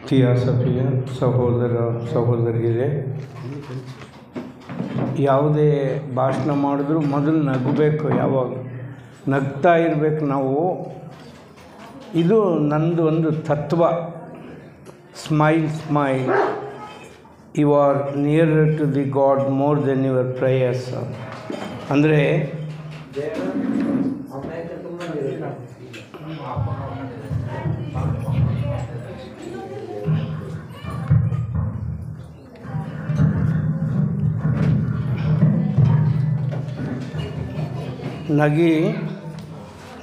ಥಿಯಾಸಫಿಯ ಸಹೋದರ ಸಹೋದರಿಯರೇ, ಯಾವುದೇ ಭಾಷಣ ಮಾಡಿದ್ರೂ ಮೊದಲು ನಗಬೇಕು. ಯಾವಾಗ ನಗ್ತಾ ಇರಬೇಕು ನಾವು. ಇದು ನಂದು ಒಂದು ತತ್ವ. Smile smile, you are nearer to the god more than your prayers. ಅಂದರೆ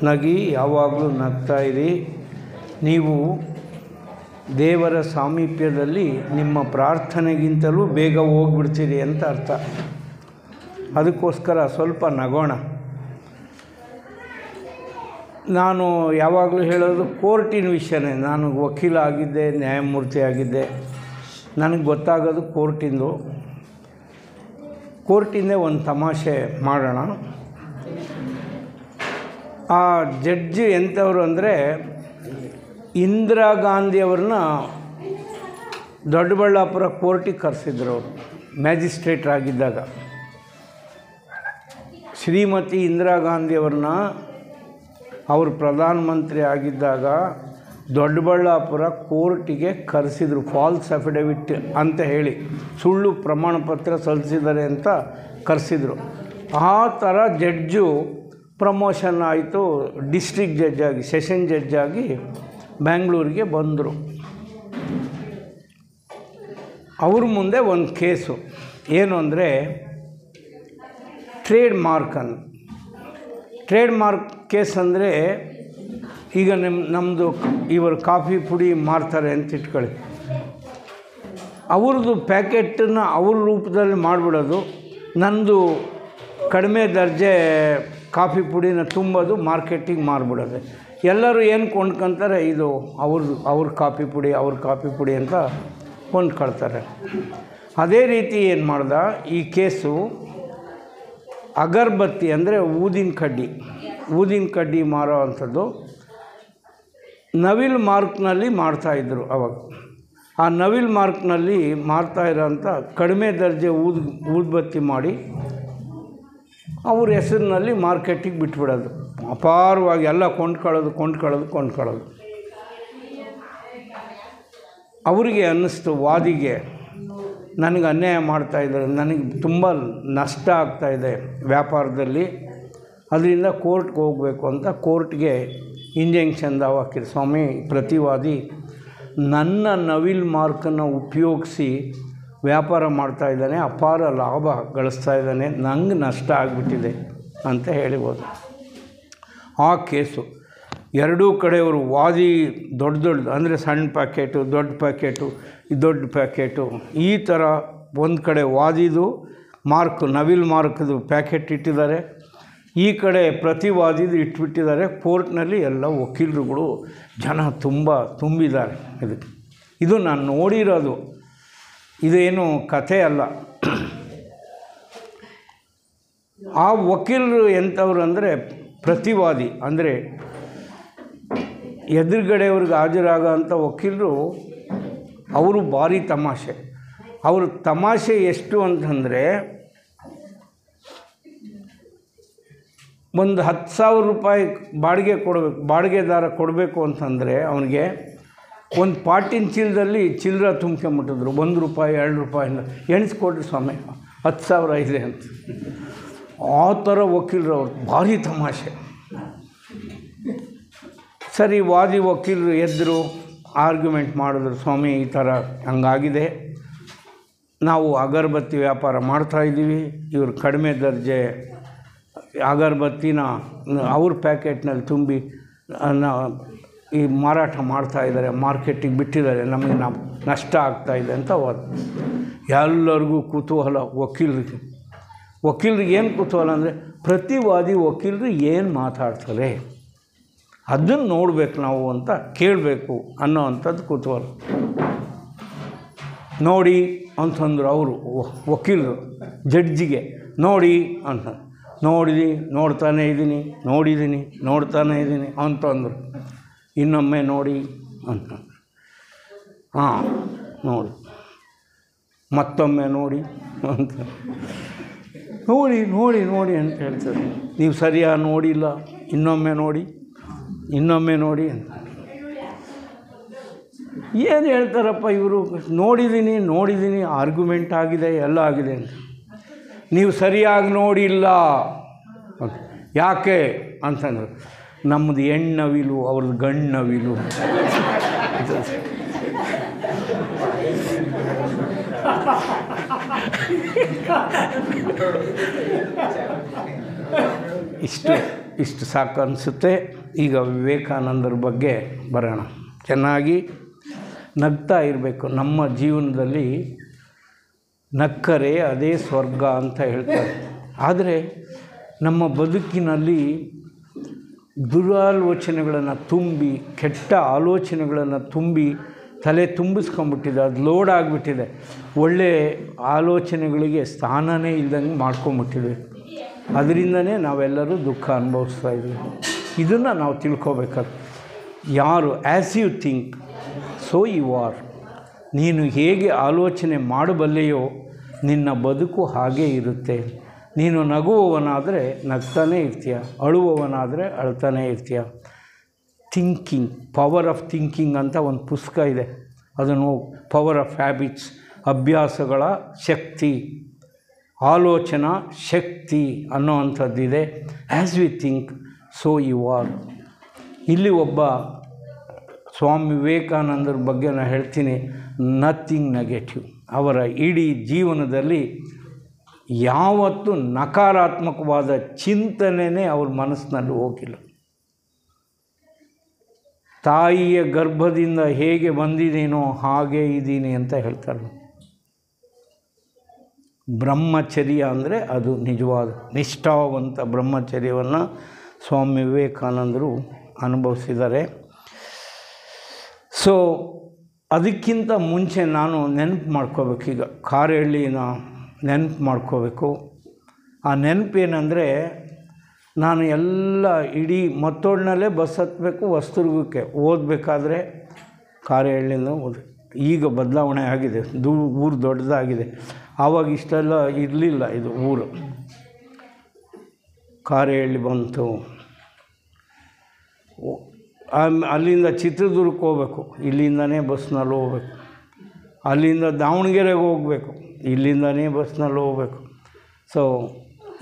ನಗಿ ಯಾವಾಗಲೂ ನಗ್ತಾ ಇರಿ. ನೀವು ದೇವರ ಸಾಮೀಪ್ಯದಲ್ಲಿ ನಿಮ್ಮ ಪ್ರಾರ್ಥನೆಗಿಂತಲೂ ಬೇಗ ಹೋಗ್ಬಿಡ್ತೀರಿ ಅಂತ ಅರ್ಥ. ಅದಕ್ಕೋಸ್ಕರ ಸ್ವಲ್ಪ ನಗೋಣ. ನಾನು ಯಾವಾಗಲೂ ಹೇಳೋದು ಕೋರ್ಟಿನ ವಿಷಯನೇ. ನಾನು ವಕೀಲ ಆಗಿದ್ದೆ, ನ್ಯಾಯಮೂರ್ತಿ ಆಗಿದ್ದೆ. ನನಗೆ ಗೊತ್ತಾಗೋದು ಕೋರ್ಟಿಂದೇ ಒಂದು ತಮಾಷೆ ಮಾಡೋಣ. ಆ ಜಡ್ಜ್ ಎಂಥವ್ರು ಅಂದರೆ, ಇಂದಿರಾ ಗಾಂಧಿಯವ್ರನ್ನ ದೊಡ್ಡಬಳ್ಳಾಪುರ ಕೋರ್ಟಿಗೆ ಕರೆಸಿದ್ರು. ಅವರು ಮ್ಯಾಜಿಸ್ಟ್ರೇಟ್ರಾಗಿದ್ದಾಗ ಶ್ರೀಮತಿ ಇಂದಿರಾ ಗಾಂಧಿಯವ್ರನ್ನ ಅವರು ಪ್ರಧಾನಮಂತ್ರಿ ಆಗಿದ್ದಾಗ ದೊಡ್ಡಬಳ್ಳಾಪುರ ಕೋರ್ಟಿಗೆ ಕರೆಸಿದ್ರು. ಫಾಲ್ಸ್ ಅಫಿಡವಿಟ್ ಅಂತ ಹೇಳಿ ಸುಳ್ಳು ಪ್ರಮಾಣ ಪತ್ರ ಸಲ್ಲಿಸಿದ್ದಾರೆ ಅಂತ ಕರೆಸಿದ್ರು. ಆ ಥರ ಜಡ್ಜು ಪ್ರಮೋಷನ್ ಆಯಿತು. ಡಿಸ್ಟ್ರಿಕ್ಟ್ ಜಡ್ಜ್ ಆಗಿ, ಸೆಷನ್ ಜಡ್ಜ್ ಆಗಿ ಬ್ಯಾಂಗ್ಳೂರಿಗೆ ಬಂದರು. ಅವ್ರ ಮುಂದೆ ಒಂದು ಕೇಸು ಏನು ಅಂದರೆ ಟ್ರೇಡ್ ಮಾರ್ಕ್ ಕೇಸ್. ಅಂದರೆ ಈಗ ನಮ್ಮದು ಇವರು ಕಾಫಿ ಪುಡಿ ಮಾರ್ತಾರೆ ಅಂತ ಇಟ್ಕೊಳ್ಳಿ. ಅವ್ರದ್ದು ಪ್ಯಾಕೆಟನ್ನು ಅವ್ರ ರೂಪದಲ್ಲಿ ಮಾಡಿಬಿಡೋದು, ನಂದು ಕಡಿಮೆ ದರ್ಜೆ ಕಾಫಿ ಪುಡಿನ ತುಂಬೋದು, ಮಾರ್ಕೆಟಿಗೆ ಮಾರಿಬಿಡೋದು. ಎಲ್ಲರೂ ಏನು ಕೊಂಡ್ಕೊತಾರೆ, ಇದು ಅವ್ರ ಕಾಫಿ ಪುಡಿ ಅಂತ ಕೊಂಡ್ಕೊಳ್ತಾರೆ. ಅದೇ ರೀತಿ ಏನು ಮಾಡ್ದ, ಈ ಕೇಸು ಅಗರಬತ್ತಿ ಅಂದರೆ ಊದಿನ ಕಡ್ಡಿ ಮಾರೋ ಅಂಥದ್ದು ನವಿಲ್ ಮಾರ್ಕ್ನಲ್ಲಿ ಮಾಡ್ತಾಯಿದ್ರು ಅವಾಗ. ಆ ನವಿಲ್ ಮಾರ್ಕ್ನಲ್ಲಿ ಮಾರ್ತಾಯಿರೋಂಥ ಕಡಿಮೆ ದರ್ಜೆ ಊದುಬತ್ತಿ ಮಾಡಿ ಅವ್ರ ಹೆಸರಿನಲ್ಲಿ ಮಾರ್ಕೆಟಿಗೆ ಬಿಟ್ಬಿಡೋದು. ಅಪಾರವಾಗಿ ಎಲ್ಲ ಕೊಂಡ್ಕೊಳ್ಳೋದು. ಅವರಿಗೆ ಅನ್ನಿಸ್ತು, ವಾದಿಗೆ, ನನಗೆ ಅನ್ಯಾಯ ಮಾಡ್ತಾಯಿದ್ದಾರೆ, ನನಗೆ ತುಂಬ ನಷ್ಟ ಆಗ್ತಾಯಿದೆ ವ್ಯಾಪಾರದಲ್ಲಿ, ಅದರಿಂದ ಕೋರ್ಟ್ಗೆ ಹೋಗಬೇಕು ಅಂತ ಕೋರ್ಟ್ಗೆ ಇಂಜೆಕ್ಷನ್ ದಾವ ಹಾಕಿದ್ರು. ಸ್ವಾಮಿ, ಪ್ರತಿವಾದಿ ನನ್ನ ನವಿಲ್ ಮಾರ್ಕನ್ನು ಉಪಯೋಗಿಸಿ ವ್ಯಾಪಾರ ಮಾಡ್ತಾಯಿದ್ದಾನೆ, ಅಪಾರ ಲಾಭ ಗಳಿಸ್ತಾ ಇದ್ದಾನೆ, ನಂಗೆ ನಷ್ಟ ಆಗಿಬಿಟ್ಟಿದೆ ಅಂತ ಹೇಳಿಬೋದು. ಆ ಕೇಸು ಎರಡೂ ಕಡೆಯವರು ವಾದಿ ದೊಡ್ಡ ಅಂದರೆ ಸಣ್ಣ ಪ್ಯಾಕೆಟು, ದೊಡ್ಡ ಪ್ಯಾಕೆಟು ಈ ಥರ ಒಂದು ಕಡೆ ವಾದಿದು ನವಿಲ್ ಮಾರ್ಕ್ದು ಪ್ಯಾಕೆಟ್ ಇಟ್ಟಿದ್ದಾರೆ, ಈ ಕಡೆ ಪ್ರತಿವಾದಿದು ಇಟ್ಬಿಟ್ಟಿದ್ದಾರೆ. ಕೋರ್ಟ್ನಲ್ಲಿ ಎಲ್ಲ ವಕೀಲರುಗಳು ಜನ ತುಂಬಿದ್ದಾರೆ. ಇದು ನಾನು ನೋಡಿರೋದು, ಇದೇನು ಕಥೆ ಅಲ್ಲ. ಆ ವಕೀಲರು ಎಂಥವ್ರು ಅಂದರೆ, ಪ್ರತಿವಾದಿ ಅಂದರೆ ಎದುರುಗಡೆಯವ್ರಿಗೆ ಹಾಜರಾಗೋ ಅಂಥ ವಕೀಲರು, ಅವರು ಭಾರಿ ತಮಾಷೆ. ಅವರು ತಮಾಷೆ ಎಷ್ಟು ಅಂತಂದರೆ, ಒಂದು 10,000 ರೂಪಾಯಿ ಬಾಡಿಗೆದಾರ ಕೊಡಬೇಕು ಅಂತಂದರೆ ಅವನಿಗೆ ಒಂದು ಪಾಟಿನ ಚೀಲದಲ್ಲಿ ಚಿಲ್ಲರೆ ತುಂಬ್ಕೊಂಬಿಟ್ಟಿದ್ರು. 1 ರೂಪಾಯಿ 2 ರೂಪಾಯಿಂದ ಎಣಿಸ್ಕೊಡ್ರಿ ಸ್ವಾಮಿ, 10,000 ಇದೆ ಅಂತ. ಆ ಥರ ವಕೀಲರು ಅವ್ರು ಭಾರಿ ತಮಾಷೆ. ಸರಿ, ವಾದಿ ವಕೀಲರು ಎದ್ದರು, ಆರ್ಗ್ಯುಮೆಂಟ್ ಮಾಡಿದ್ರು. ಸ್ವಾಮಿ, ಈ ಥರ ಹಂಗಾಗಿದೆ, ನಾವು ಅಗರಬತ್ತಿ ವ್ಯಾಪಾರ ಮಾಡ್ತಾಯಿದ್ದೀವಿ, ಇವರು ಕಡಿಮೆ ದರ್ಜೆ ಅಗರಬತ್ತಿನ ಅವ್ರ ಪ್ಯಾಕೆಟ್ನಲ್ಲಿ ತುಂಬಿ ಈ ಮಾರಾಟ ಮಾಡ್ತಾಯಿದ್ದಾರೆ, ಮಾರ್ಕೆಟಿಗೆ ಬಿಟ್ಟಿದ್ದಾರೆ, ನಮಗೆ ನಷ್ಟ ಆಗ್ತಾಯಿದೆ ಅಂತ ಎಲ್ಲರಿಗೂ ಕುತೂಹಲ. ವಕೀಲರಿಗೆ ಏನು ಕುತೂಹಲ ಅಂದರೆ, ಪ್ರತಿವಾದಿ ವಕೀಲರು ಏನು ಮಾತಾಡ್ತಾರೆ ಅದನ್ನು ನೋಡಬೇಕು ನಾವು ಅಂತ ಕೇಳಬೇಕು ಅನ್ನೋ ಅಂಥದ್ದು ಕುತೂಹಲ. ನೋಡಿ ಅಂತಂದರು ಅವರು ವಕೀಲರು ಜಡ್ಜಿಗೆ. ನೋಡಿ ಅಂತ ನೋಡ್ತಾನೇ ಇದ್ದೀನಿ ಅಂತಂದರು. ಇನ್ನೊಮ್ಮೆ ನೋಡಿ ಅಂತ ಹಾಂ ನೋಡಿ, ಮತ್ತೊಮ್ಮೆ ನೋಡಿ ಅಂತ ನೋಡಿ ನೋಡಿ ನೋಡಿ ಅಂತ ಹೇಳ್ತಾರೆ. ನೀವು ಸರಿಯಾಗಿ ನೋಡಿಲ್ಲ, ಇನ್ನೊಮ್ಮೆ ನೋಡಿ, ಇನ್ನೊಮ್ಮೆ ನೋಡಿ ಅಂತ ಏನು ಹೇಳ್ತಾರಪ್ಪ ಇವರು. ನೋಡಿದ್ದೀನಿ ಆರ್ಗ್ಯುಮೆಂಟ್ ಆಗಿದೆ, ಎಲ್ಲ ಆಗಿದೆ ಅಂತ. ನೀವು ಸರಿಯಾಗಿ ನೋಡಿಲ್ಲ ಯಾಕೆ ಅಂತಂದರು. ನಮ್ಮದು ಹೆಣ್ಣವಿಲು, ಅವ್ರದ್ದು ಗಣ್ಣವಿಲು. ಇಷ್ಟು ಸಾಕು ಅನಿಸುತ್ತೆ. ಈಗ ವಿವೇಕಾನಂದರ ಬಗ್ಗೆ ಬರೋಣ. ಚೆನ್ನಾಗಿ ನಗ್ತಾ ಇರಬೇಕು. ನಮ್ಮ ಜೀವನದಲ್ಲಿ ನಕ್ಕರೆ ಅದೇ ಸ್ವರ್ಗ ಅಂತ ಹೇಳ್ತಾರೆ. ಆದರೆ ನಮ್ಮ ಬದುಕಿನಲ್ಲಿ ದುರಾಲೋಚನೆಗಳನ್ನು ತುಂಬಿ, ಕೆಟ್ಟ ಆಲೋಚನೆಗಳನ್ನು ತುಂಬಿ ತಲೆ ತುಂಬಿಸ್ಕೊಂಬಿಟ್ಟಿದೆ. ಅದು ಲೋಡ್ ಆಗಿಬಿಟ್ಟಿದೆ. ಒಳ್ಳೆಯ ಆಲೋಚನೆಗಳಿಗೆ ಸ್ಥಾನನೇ ಇಲ್ದಂಗೆ ಮಾಡ್ಕೊಂಬಿಟ್ಟಿದೆ. ಅದರಿಂದನೇ ನಾವೆಲ್ಲರೂ ದುಃಖ ಅನುಭವಿಸ್ತಾ ಇದ್ದೀವಿ. ಇದನ್ನು ನಾವು ತಿಳ್ಕೊಬೇಕಾದ್ರೆ, ಯಾರು as you think so you are. ನೀನು ಹೇಗೆ ಆಲೋಚನೆ ಮಾಡಬಲ್ಲೆಯೋ ನಿನ್ನ ಬದುಕು ಹಾಗೇ ಇರುತ್ತೆ. ನೀನು ನಗುವವನಾದರೆ ನಗ್ತಾನೇ ಇರ್ತೀಯ, ಅಳುವವನಾದರೆ ಅಳ್ತಾನೇ ಇರ್ತೀಯ. ಥಿಂಕಿಂಗ್, ಪವರ್ ಆಫ್ ಥಿಂಕಿಂಗ್ ಅಂತ ಒಂದು ಪುಸ್ತಕ ಇದೆ. ಅದನ್ನು ಪವರ್ ಆಫ್ ಹ್ಯಾಬಿಟ್ಸ್, ಅಭ್ಯಾಸಗಳ ಶಕ್ತಿ, ಆಲೋಚನಾ ಶಕ್ತಿ ಅನ್ನೋವಂಥದ್ದಿದೆ. As we think so you are. ಇಲ್ಲಿ ಒಬ್ಬ ಸ್ವಾಮಿ ವಿವೇಕಾನಂದರ ಬಗ್ಗೆ ನಾನು ಹೇಳ್ತೀನಿ, ನಥಿಂಗ್ ನೆಗೆಟಿವ್. ಅವರ ಇಡೀ ಜೀವನದಲ್ಲಿ ಯಾವತ್ತೂ ನಕಾರಾತ್ಮಕವಾದ ಚಿಂತನೆಯೇ ಅವ್ರ ಮನಸ್ಸಿನಲ್ಲಿ ಹೋಗಿಲ್ಲ. ತಾಯಿಯ ಗರ್ಭದಿಂದ ಹೇಗೆ ಬಂದಿದ್ದೀನೋ ಹಾಗೇ ಇದ್ದೀನಿ ಅಂತ ಹೇಳ್ತಾರೆ. ಬ್ರಹ್ಮಚರ್ಯ ಅಂದರೆ ಅದು ನಿಜವಾದ ನಿಷ್ಠಾವಂತ ಬ್ರಹ್ಮಚರ್ಯವನ್ನು ಸ್ವಾಮಿ ವಿವೇಕಾನಂದರು ಅನುಭವಿಸಿದ್ದಾರೆ. ಸೊ ಅದಕ್ಕಿಂತ ಮುಂಚೆ ನಾನು ನೆನಪು ಮಾಡ್ಕೋಬೇಕು. ಈಗ ಕಾರಹಳ್ಳಿನ ನೆನಪು ಮಾಡ್ಕೋಬೇಕು. ಆ ನೆನಪೇನೆಂದರೆ, ನಾನು ಎಲ್ಲ ಇಡೀ ಮತ್ತೋಡ್ನಲ್ಲೇ ಬಸ್ ಹತ್ತಬೇಕು, ಹೊಸದುರ್ಗಕ್ಕೆ ಓದಬೇಕಾದ್ರೆ ಕಾರಹಳ್ಳಿಯಿಂದ ಈಗ ಬದಲಾವಣೆ ಆಗಿದೆ, ಊರು ದೊಡ್ಡದಾಗಿದೆ. ಆವಾಗ ಇಷ್ಟೆಲ್ಲ ಇರಲಿಲ್ಲ. ಇದು ಊರು ಕಾರಹಳ್ಳಿ ಬಂತು. ಅಲ್ಲಿಂದ ಚಿತ್ರದುರ್ಗಕ್ಕೆ ಹೋಗ್ಬೇಕು, ಇಲ್ಲಿಂದನೇ ಬಸ್ನಲ್ಲಿ ಹೋಗ್ಬೇಕು. ಅಲ್ಲಿಂದ ದಾವಣಗೆರೆಗೆ ಹೋಗಬೇಕು, ಇಲ್ಲಿಂದನೇ ಬಸ್ನಲ್ಲಿ ಹೋಗ್ಬೇಕು. ಸೊ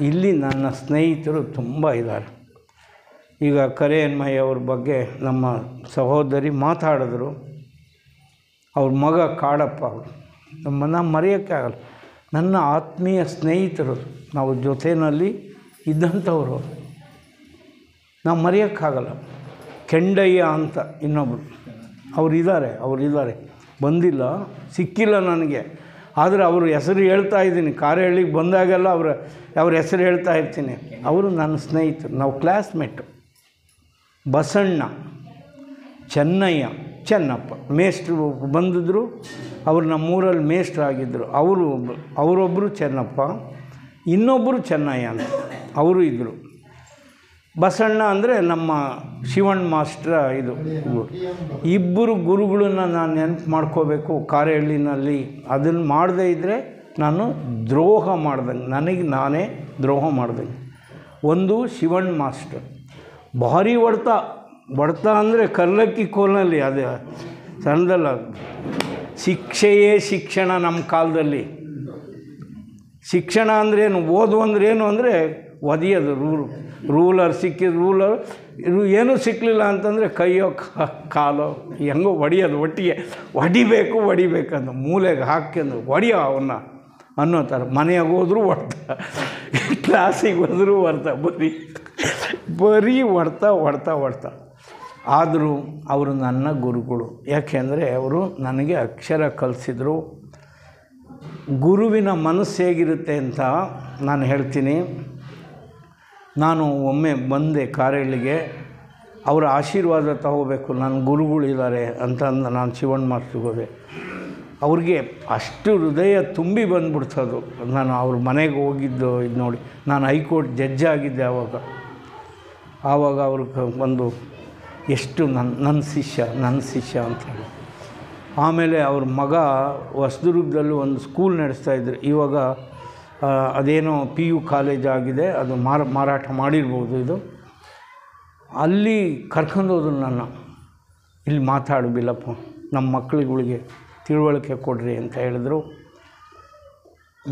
ಇಲ್ಲಿ ನನ್ನ ಸ್ನೇಹಿತರು ತುಂಬ ಇದ್ದಾರೆ. ಈಗ ಕರೆಯನ್ಮಯ್ಯ ಅವ್ರ ಬಗ್ಗೆ ನಮ್ಮ ಸಹೋದರಿ ಮಾತಾಡಿದ್ರು. ಅವ್ರ ಮಗ ಕಾಡಪ್ಪ, ಅವರು ನಮ್ಮನ್ನು ಮರೆಯೋಕ್ಕೆ ಆಗಲ್ಲ. ನನ್ನ ಆತ್ಮೀಯ ಸ್ನೇಹಿತರು, ನಾವು ಜೊತೆಯಲ್ಲಿ ಇದ್ದಂಥವರು, ನಾವು ಮರೆಯೋಕ್ಕಾಗಲ್ಲ. ಕೆಂಡಯ್ಯ ಅಂತ ಇನ್ನೊಬ್ಬರು ಅವರಿದ್ದಾರೆ, ಬಂದಿಲ್ಲ, ಸಿಕ್ಕಿಲ್ಲ ನನಗೆ. ಆದರೆ ಅವ್ರ ಹೆಸರು ಹೇಳ್ತಾ ಇದ್ದೀನಿ. ಕಾರಹಳ್ಳಿಗೆ ಬಂದಾಗೆಲ್ಲ ಅವ್ರ ಹೆಸರು ಹೇಳ್ತಾ ಇರ್ತೀನಿ. ಅವರು ನನ್ನ ಸ್ನೇಹಿತರು, ನಾವು ಕ್ಲಾಸ್ಮೇಟು. ಬಸಣ್ಣ, ಚೆನ್ನಪ್ಪ ಮೇಷ್ಟ್ರು ಬಂದಿದ್ದರು. ಅವರು ನಮ್ಮೂರಲ್ಲಿ ಮೇಷ್ಟ್ರಾಗಿದ್ದರು. ಅವರೊಬ್ಬರು ಚೆನ್ನಪ್ಪ, ಇನ್ನೊಬ್ಬರು ಚೆನ್ನಯ್ಯ ಅಂತ ಅವರು ಇದ್ದರು. ಬಸಣ್ಣ ಅಂದರೆ ನಮ್ಮ ಶಿವಣ್ಣ ಮಾಸ್ಟ್ರ ಇದು. ಇಬ್ಬರು ಗುರುಗಳನ್ನ ನಾನು ನೆನಪು ಮಾಡ್ಕೋಬೇಕು ಕಾರಹಳ್ಳಿನಲ್ಲಿ. ಅದನ್ನು ಮಾಡದೇ ಇದ್ದರೆ ನಾನು ದ್ರೋಹ ಮಾಡ್ದಂಗೆ, ನನಗೆ ನಾನೇ ದ್ರೋಹ ಮಾಡ್ದಂಗೆ. ಒಂದು ಶಿವಣ್ಣ ಮಾಸ್ಟರ್ ಭಾರಿ ಹೊಡ್ತಾ ಅಂದರೆ ಕಲ್ಲಕ್ಕಿ ಕೋಲಿನಲ್ಲಿ, ಅದು ಸಣ್ಣದಲ್ಲ. ಶಿಕ್ಷೆಯೇ ಶಿಕ್ಷಣ ನಮ್ಮ ಕಾಲದಲ್ಲಿ. ಶಿಕ್ಷಣ ಅಂದ್ರೇನು, ಓದು ಅಂದ್ರೇನು ಅಂದರೆ ಒದೆಯೋದು. ರೂಲರ್ ಸಿಕ್ಕಿದ ಏನೂ ಸಿಕ್ಕಲಿಲ್ಲ ಅಂತಂದರೆ ಕೈಯೋ ಕಾಲೋ ಹೆಂಗೋ ಹೊಡಿಯೋದು. ಒಟ್ಟಿಗೆ ಹೊಡಿಬೇಕಂದು ಮೂಲೆಗೆ ಹಾಕ್ಯಂದು ಹೊಡಿಯೋ ಅವನ್ನ ಅನ್ನೋ ಥರ. ಮನೆಯಾಗ ಹೋದ್ರೂ ಹೊಡ್ತಾ, ಕ್ಲಾಸಿಗೆ ಹೋದ್ರೂ ಬರೀ ಹೊಡ್ತಾ. ಆದರೂ ಅವರು ನನ್ನ ಗುರುಗಳು. ಯಾಕೆಂದರೆ ಅವರು ನನಗೆ ಅಕ್ಷರ ಕಲಿಸಿದ್ರು. ಗುರುವಿನ ಮನಸ್ಸು ಹೇಗಿರುತ್ತೆ ಅಂತ ನಾನು ಹೇಳ್ತೀನಿ. ನಾನು ಒಮ್ಮೆ ಬಂದೆ ಕಾರಹಳ್ಳಿಗೆ, ಅವರ ಆಶೀರ್ವಾದ ತಗೋಬೇಕು, ನನ್ನ ಗುರುಗಳಿದ್ದಾರೆ ಅಂತಂದು ನಾನು ಶಿವಣ್ಣ ಮಾಸ್ಟ್ರಿಗೆ ಹೋದೆ. ಅವ್ರಿಗೆ ಅಷ್ಟು ಹೃದಯ ತುಂಬಿ ಬಂದ್ಬಿಡ್ತದು. ನಾನು ಅವ್ರ ಮನೆಗೆ ಹೋಗಿದ್ದು ಇದು ನೋಡಿ. ನಾನು ಹೈಕೋರ್ಟ್ ಜಡ್ಜ್ ಆಗಿದ್ದೆ ಆವಾಗ ಅವ್ರಿಗೆ ಬಂದು ಎಷ್ಟು ನನ್ನ ಶಿಷ್ಯ ಅಂತೇಳಿ ಆಮೇಲೆ ಅವ್ರ ಮಗ ಹೊಸದುರ್ಗದಲ್ಲೂ ಒಂದು ಸ್ಕೂಲ್ ನಡೆಸ್ತಾಯಿದ್ರು. ಇವಾಗ ಅದೇನೋ PU ಕಾಲೇಜ್ ಆಗಿದೆ, ಅದು ಮಾರಾಟ ಮಾಡಿರ್ಬೋದು. ಇದು ಅಲ್ಲಿ ಕರ್ಕೊಂಡೋದ್ರು ನನ್ನ, ಇಲ್ಲಿ ಮಾತಾಡು ಬಿಲ್ಲಪ್ಪ, ನಮ್ಮ ಮಕ್ಕಳುಗಳಿಗೆ ತಿಳುವಳಿಕೆ ಕೊಡ್ರಿ ಅಂತ ಹೇಳಿದ್ರು.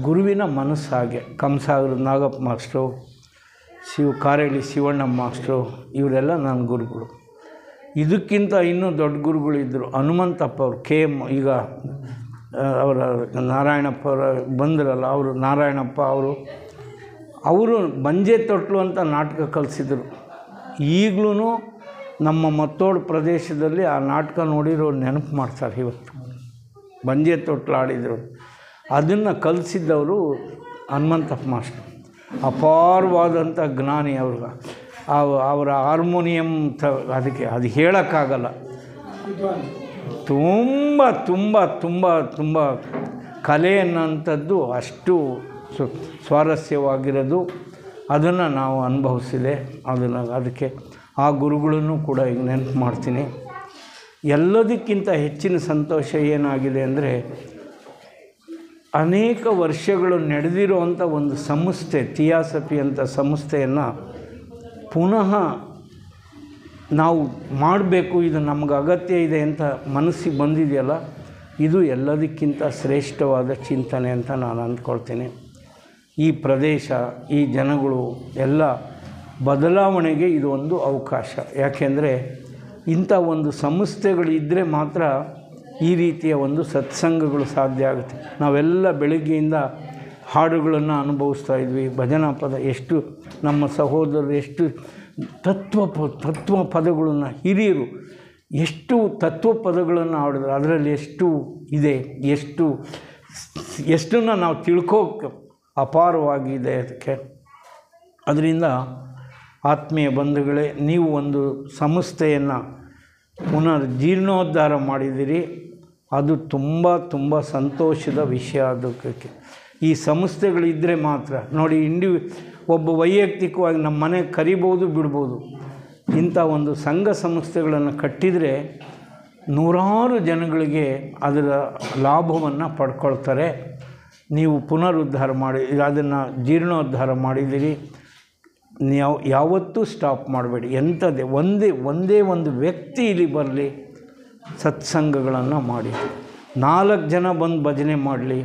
ಗುರುವಿನ ಮನಸ್ಸು ಹಾಗೆ. ಕಂಸಾಗರದ ನಾಗಪ್ಪ ಮಾಸ್ಟ್ರು, ಕಾರೇಳಿ ಶಿವಣ್ಣ ಮಾಸ್ಟ್ರು, ಇವರೆಲ್ಲ ನನ್ನ ಗುರುಗಳು. ಇದಕ್ಕಿಂತ ಇನ್ನೂ ದೊಡ್ಡ ಗುರುಗಳಿದ್ದರು. ಹನುಮಂತಪ್ಪ ಅವರು KM, ಈಗ ಅವರ ನಾರಾಯಣಪ್ಪ ಅವರ ಬಂದರಲ್ಲ, ಅವರು ನಾರಾಯಣಪ್ಪ ಅವರು ಬಂಜೆ ತೊಟ್ಲು ಅಂತ ನಾಟಕ ಕಲಿಸಿದರು. ಈಗಲೂ ನಮ್ಮ ಮತ್ತೋಡು ಪ್ರದೇಶದಲ್ಲಿ ಆ ನಾಟಕ ನೋಡಿರೋ ನೆನಪು ಮಾಡ್ತಾರೆ. ಇವತ್ತು ಬಂಜೆ ತೊಟ್ಲು ಆಡಿದರು, ಅದನ್ನು ಕಲಿಸಿದ್ದವರು ಹನುಮಂತಪ್ಪ ಮಾಸ್ಟರ್. ಅಪಾರವಾದಂಥ ಜ್ಞಾನಿ ಅವ್ರಿಗೆ. ಅವರ ಹಾರ್ಮೋನಿಯಂ ಅದಕ್ಕೆ ಅದು ಹೇಳೋಕ್ಕಾಗಲ್ಲ. ತುಂಬ ತುಂಬ ತುಂಬ ತುಂಬ ಕಲೆ ಅನ್ನೋಂಥದ್ದು ಅಷ್ಟು ಸ್ವಾರಸ್ಯವಾಗಿರೋದು. ಅದನ್ನು ನಾವು ಅನುಭವಿಸಿದೆ. ಅದಕ್ಕೆ ಆ ಗುರುಗಳನ್ನು ಕೂಡ ಈಗ ನೆನಪು ಮಾಡ್ತೀನಿ. ಎಲ್ಲದಕ್ಕಿಂತ ಹೆಚ್ಚಿನ ಸಂತೋಷ ಏನಾಗಿದೆ ಅಂದರೆ, ಅನೇಕ ವರ್ಷಗಳು ನಡೆದಿರುವಂಥ ಒಂದು ಸಂಸ್ಥೆ, ಥಿಯಾಸಫಿ ಅಂತ ಸಂಸ್ಥೆಯನ್ನು ಪುನಃ ನಾವು ಮಾಡಬೇಕು, ಇದು ನಮ್ಗೆ ಅಗತ್ಯ ಇದೆ ಅಂತ ಮನಸ್ಸಿಗೆ ಬಂದಿದೆಯಲ್ಲ, ಇದು ಎಲ್ಲದಕ್ಕಿಂತ ಶ್ರೇಷ್ಠವಾದ ಚಿಂತನೆ ಅಂತ ನಾನು ಅಂದ್ಕೊಳ್ತೀನಿ. ಈ ಪ್ರದೇಶ, ಈ ಜನಗಳು ಎಲ್ಲ ಬದಲಾವಣೆಗೆ ಇದು ಒಂದು ಅವಕಾಶ. ಯಾಕೆಂದರೆ ಇಂಥ ಒಂದು ಸಂಸ್ಥೆಗಳಿದ್ದರೆ ಮಾತ್ರ ಈ ರೀತಿಯ ಒಂದು ಸತ್ಸಂಗಗಳು ಸಾಧ್ಯ ಆಗುತ್ತೆ. ನಾವೆಲ್ಲ ಬೆಳಗ್ಗೆಯಿಂದ ಹಾಡುಗಳನ್ನು ಅನುಭವಿಸ್ತಾ ಇದ್ವಿ, ಭಜನಾ ಪದ, ಎಷ್ಟು ನಮ್ಮ ಸಹೋದರರು ಎಷ್ಟು ತತ್ವ ಪದಗಳನ್ನು, ಹಿರಿಯರು ಎಷ್ಟು ತತ್ವ ಪದಗಳನ್ನು ಹಾಡಿದ್ರು. ಅದರಲ್ಲಿ ಎಷ್ಟು ಇದೆ, ಎಷ್ಟನ್ನು ನಾವು ತಿಳ್ಕೋಕ್ಕೆ ಅಪಾರವಾಗಿದೆ ಅದಕ್ಕೆ. ಅದರಿಂದ ಆತ್ಮೀಯ ಬಂಧುಗಳೇ, ನೀವು ಒಂದು ಸಂಸ್ಥೆಯನ್ನು ಜೀರ್ಣೋದ್ಧಾರ ಮಾಡಿದ್ದೀರಿ. ಅದು ತುಂಬ ತುಂಬ ಸಂತೋಷದ ವಿಷಯ. ಅದಕ್ಕೆ ಈ ಸಂಸ್ಥೆಗಳಿದ್ದರೆ ಮಾತ್ರ ನೋಡಿ, ಒಬ್ಬ ವೈಯಕ್ತಿಕವಾಗಿ ನಮ್ಮ ಮನೆಗೆ ಕರಿಬೋದು, ಬಿಡ್ಬೋದು. ಇಂಥ ಒಂದು ಸಂಘ ಸಂಸ್ಥೆಗಳನ್ನು ಕಟ್ಟಿದರೆ ನೂರಾರು ಜನಗಳಿಗೆ ಅದರ ಲಾಭವನ್ನು ಪಡ್ಕೊಳ್ತಾರೆ. ನೀವು ಪುನರುದ್ಧಾರ ಮಾಡಿ ಅದನ್ನು ಜೀರ್ಣೋದ್ಧಾರ ಮಾಡಿದ್ದೀರಿ. ನೀವು ಯಾವತ್ತೂ ಸ್ಟಾಪ್ ಮಾಡಬೇಡಿ. ಎಂಥದ್ದೇ ಒಂದೇ ಒಂದು ವ್ಯಕ್ತಿ ಇಲ್ಲಿ ಬರಲಿ, ಸತ್ಸಂಗಗಳನ್ನು ಮಾಡಿ. 4 ಜನ ಬಂದು ಭಜನೆ ಮಾಡಲಿ.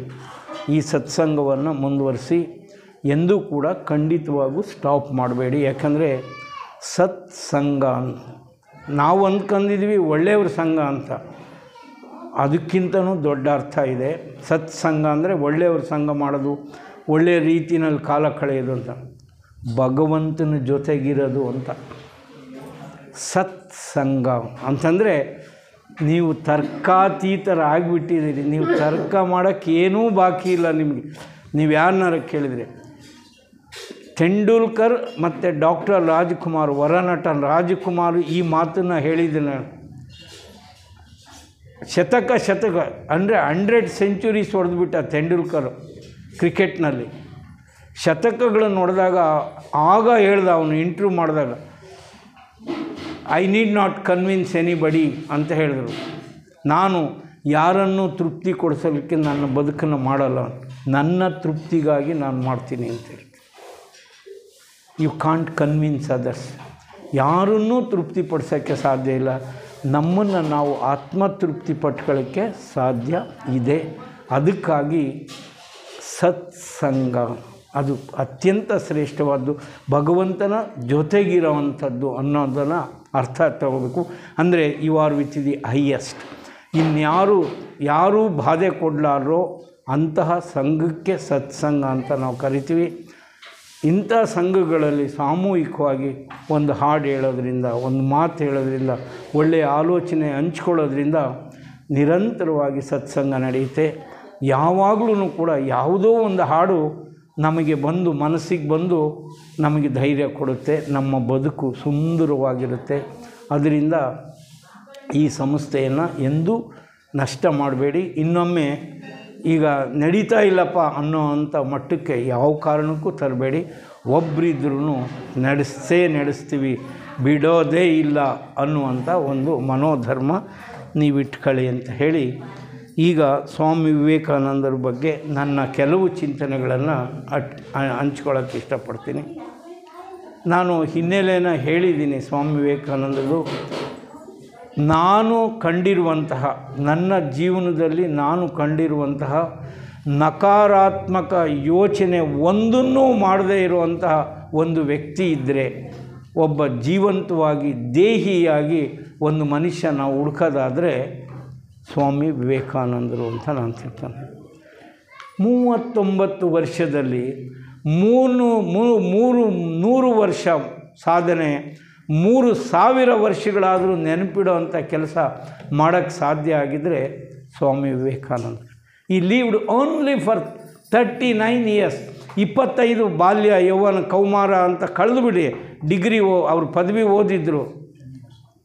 ಈ ಸತ್ಸಂಗವನ್ನು ಮುಂದುವರಿಸಿ. ಎಂದೂ ಕೂಡ ಖಂಡಿತವಾಗೂ ಸ್ಟಾಪ್ ಮಾಡಬೇಡಿ. ಯಾಕಂದರೆ ಸತ್ಸಂಗ ನಾವು ಅಂದ್ಕೊಂಡಿದ್ವಿ ಒಳ್ಳೆಯವ್ರ ಸಂಘ ಅಂತ, ಅದಕ್ಕಿಂತನೂ ದೊಡ್ಡ ಅರ್ಥ ಇದೆ. ಸತ್ಸಂಗ ಅಂದರೆ ಒಳ್ಳೆಯವ್ರ ಸಂಘ ಮಾಡೋದು, ಒಳ್ಳೆಯ ರೀತಿಯಲ್ಲಿ ಕಾಲ ಕಳೆಯೋದು ಅಂತ, ಭಗವಂತನ ಜೊತೆಗಿರೋದು ಅಂತ. ಸತ್ಸಂಗ ಅಂತಂದರೆ ನೀವು ತರ್ಕಾತೀತರಾಗಿಬಿಟ್ಟಿದ್ದೀರಿ. ನೀವು ತರ್ಕ ಮಾಡೋಕ್ಕೆ ಏನೂ ಬಾಕಿ ಇಲ್ಲ ನಿಮಗೆ. ನೀವು ಯಾರನ್ನಾರ ಕೇಳಿದರೆ, ತೆಂಡೂಲ್ಕರ್ ಮತ್ತು ಡಾಕ್ಟರ್ ರಾಜ್ಕುಮಾರ್, ವರನಟ ರಾಜ್ಕುಮಾರ್ ಈ ಮಾತನ್ನು ಹೇಳಿದ್ದೀನಿ. ಶತಕ ಅಂದರೆ 100 ಸೆಂಚುರೀಸ್ ಹೊಡೆದ್ಬಿಟ್ಟ ತೆಂಡೂಲ್ಕರ್ ಕ್ರಿಕೆಟ್ನಲ್ಲಿ. ಶತಕಗಳನ್ನು ಹೊಡೆದಾಗ ಆಗ ಹೇಳ್ದ ಅವನು ಇಂಟರ್ವ್ಯೂ ಮಾಡಿದಾಗ, I need not convince anybody ಅಂತ ಹೇಳಿದರು. ನಾನು ಯಾರನ್ನೂ ತೃಪ್ತಿ ಕೊಡಿಸಲಿಕ್ಕೆ ನನ್ನ ಬದುಕನ್ನು ಮಾಡಲ್ಲ, ನನ್ನ ತೃಪ್ತಿಗಾಗಿ ನಾನು ಮಾಡ್ತೀನಿ ಅಂತೇಳಿ. You can't convince others. ಯಾರನ್ನೂ ತೃಪ್ತಿಪಡಿಸೋಕ್ಕೆ ಸಾಧ್ಯ ಇಲ್ಲ. ನಮ್ಮನ್ನು ನಾವು ಆತ್ಮತೃಪ್ತಿ ಪಟ್ಕೊಳ್ಳೋಕ್ಕೆ ಸಾಧ್ಯ ಇದೆ. ಅದಕ್ಕಾಗಿ ಸತ್ಸಂಗ ಅದು ಅತ್ಯಂತ ಶ್ರೇಷ್ಠವಾದ್ದು, ಭಗವಂತನ ಜೊತೆಗಿರೋವಂಥದ್ದು ಅನ್ನೋದನ್ನು ಅರ್ಥ ತಗೋಬೇಕು. ಅಂದರೆ you are with the highest. ಯಾರೂ ಬಾಧೆ ಕೊಡಲಾರೋ ಅಂತಹ ಸಂಘಕ್ಕೆ ಸತ್ಸಂಗ ಅಂತ ನಾವು ಕರಿತೀವಿ. ಇಂಥ ಸಂಘಗಳಲ್ಲಿ ಸಾಮೂಹಿಕವಾಗಿ ಒಂದು ಹಾಡು ಹೇಳೋದ್ರಿಂದ, ಒಂದು ಮಾತು ಹೇಳೋದ್ರಿಂದ, ಒಳ್ಳೆಯ ಆಲೋಚನೆ ಹಂಚ್ಕೊಳ್ಳೋದ್ರಿಂದ ನಿರಂತರವಾಗಿ ಸತ್ಸಂಗ ನಡೆಯುತ್ತೆ. ಯಾವಾಗಲೂ ಕೂಡ ಯಾವುದೋ ಒಂದು ಹಾಡು ನಮಗೆ ಬಂದು ಮನಸ್ಸಿಗೆ ಬಂದು ನಮಗೆ ಧೈರ್ಯ ಕೊಡುತ್ತೆ. ನಮ್ಮ ಬದುಕು ಸುಂದರವಾಗಿರುತ್ತೆ. ಅದರಿಂದ ಈ ಸಂಸ್ಥೆಯನ್ನು ಎಂದೂ ನಷ್ಟ ಮಾಡಬೇಡಿ. ಇನ್ನೊಮ್ಮೆ ಈಗ ನಡೀತಾ ಇಲ್ಲಪ್ಪ ಅನ್ನೋ ಅಂಥ ಮಟ್ಟಕ್ಕೆ ಯಾವ ಕಾರಣಕ್ಕೂ ತರಬೇಡಿ. ಒಬ್ಬರಿದ್ರೂ ನಡೆಸ್ತೀವಿ, ಬಿಡೋದೇ ಇಲ್ಲ ಅನ್ನುವಂಥ ಒಂದು ಮನೋಧರ್ಮ ನೀವು ಇಟ್ಕೊಳ್ಳಿ ಅಂತ ಹೇಳಿ ಈಗ ಸ್ವಾಮಿ ವಿವೇಕಾನಂದರ ಬಗ್ಗೆ ನನ್ನ ಕೆಲವು ಚಿಂತನೆಗಳನ್ನು ಹಂಚ್ಕೊಳ್ಳೋಕ್ಕೆ ಇಷ್ಟಪಡ್ತೀನಿ. ನಾನು ಹಿನ್ನೆಲೆನ ಹೇಳಿದ್ದೀನಿ ಸ್ವಾಮಿ ವಿವೇಕಾನಂದರು. ನಾನು ಕಂಡಿರುವಂತಹ, ನನ್ನ ಜೀವನದಲ್ಲಿ ನಾನು ಕಂಡಿರುವಂತಹ ನಕಾರಾತ್ಮಕ ಯೋಚನೆ ಒಂದನ್ನೂ ಮಾಡದೇ ಇರುವಂತಹ ಒಂದು ವ್ಯಕ್ತಿ ಇದ್ದರೆ, ಒಬ್ಬ ಜೀವಂತವಾಗಿ ದೇಹಿಯಾಗಿ ಒಂದು ಮನುಷ್ಯ ನಾವು ಹುಡ್ಕೋದಾದರೆ ಸ್ವಾಮಿ ವಿವೇಕಾನಂದರು ಅಂತ ನಾನು ತಿಳ್ತಾನೆ. 39 ವರ್ಷದಲ್ಲಿ 300 ವರ್ಷ ಸಾಧನೆ, 3000 ವರ್ಷಗಳಾದರೂ ನೆನಪಿಡೋ ಅಂಥ ಕೆಲಸ ಮಾಡೋಕ್ಕೆ ಸಾಧ್ಯ ಆಗಿದ್ದರೆ ಸ್ವಾಮಿ ವಿವೇಕಾನಂದರು. ಈ ಲೀವ್ಡ್ ಓನ್ಲಿ ಫಾರ್ 39 ಇಯರ್ಸ್. 25 ಬಾಲ್ಯ, ಯೌವನ, ಕೌಮಾರ ಅಂತ ಕಳೆದುಬಿಡಿ. ಡಿಗ್ರಿ ಅವ್ರು ಪದವಿ ಓದಿದ್ರು,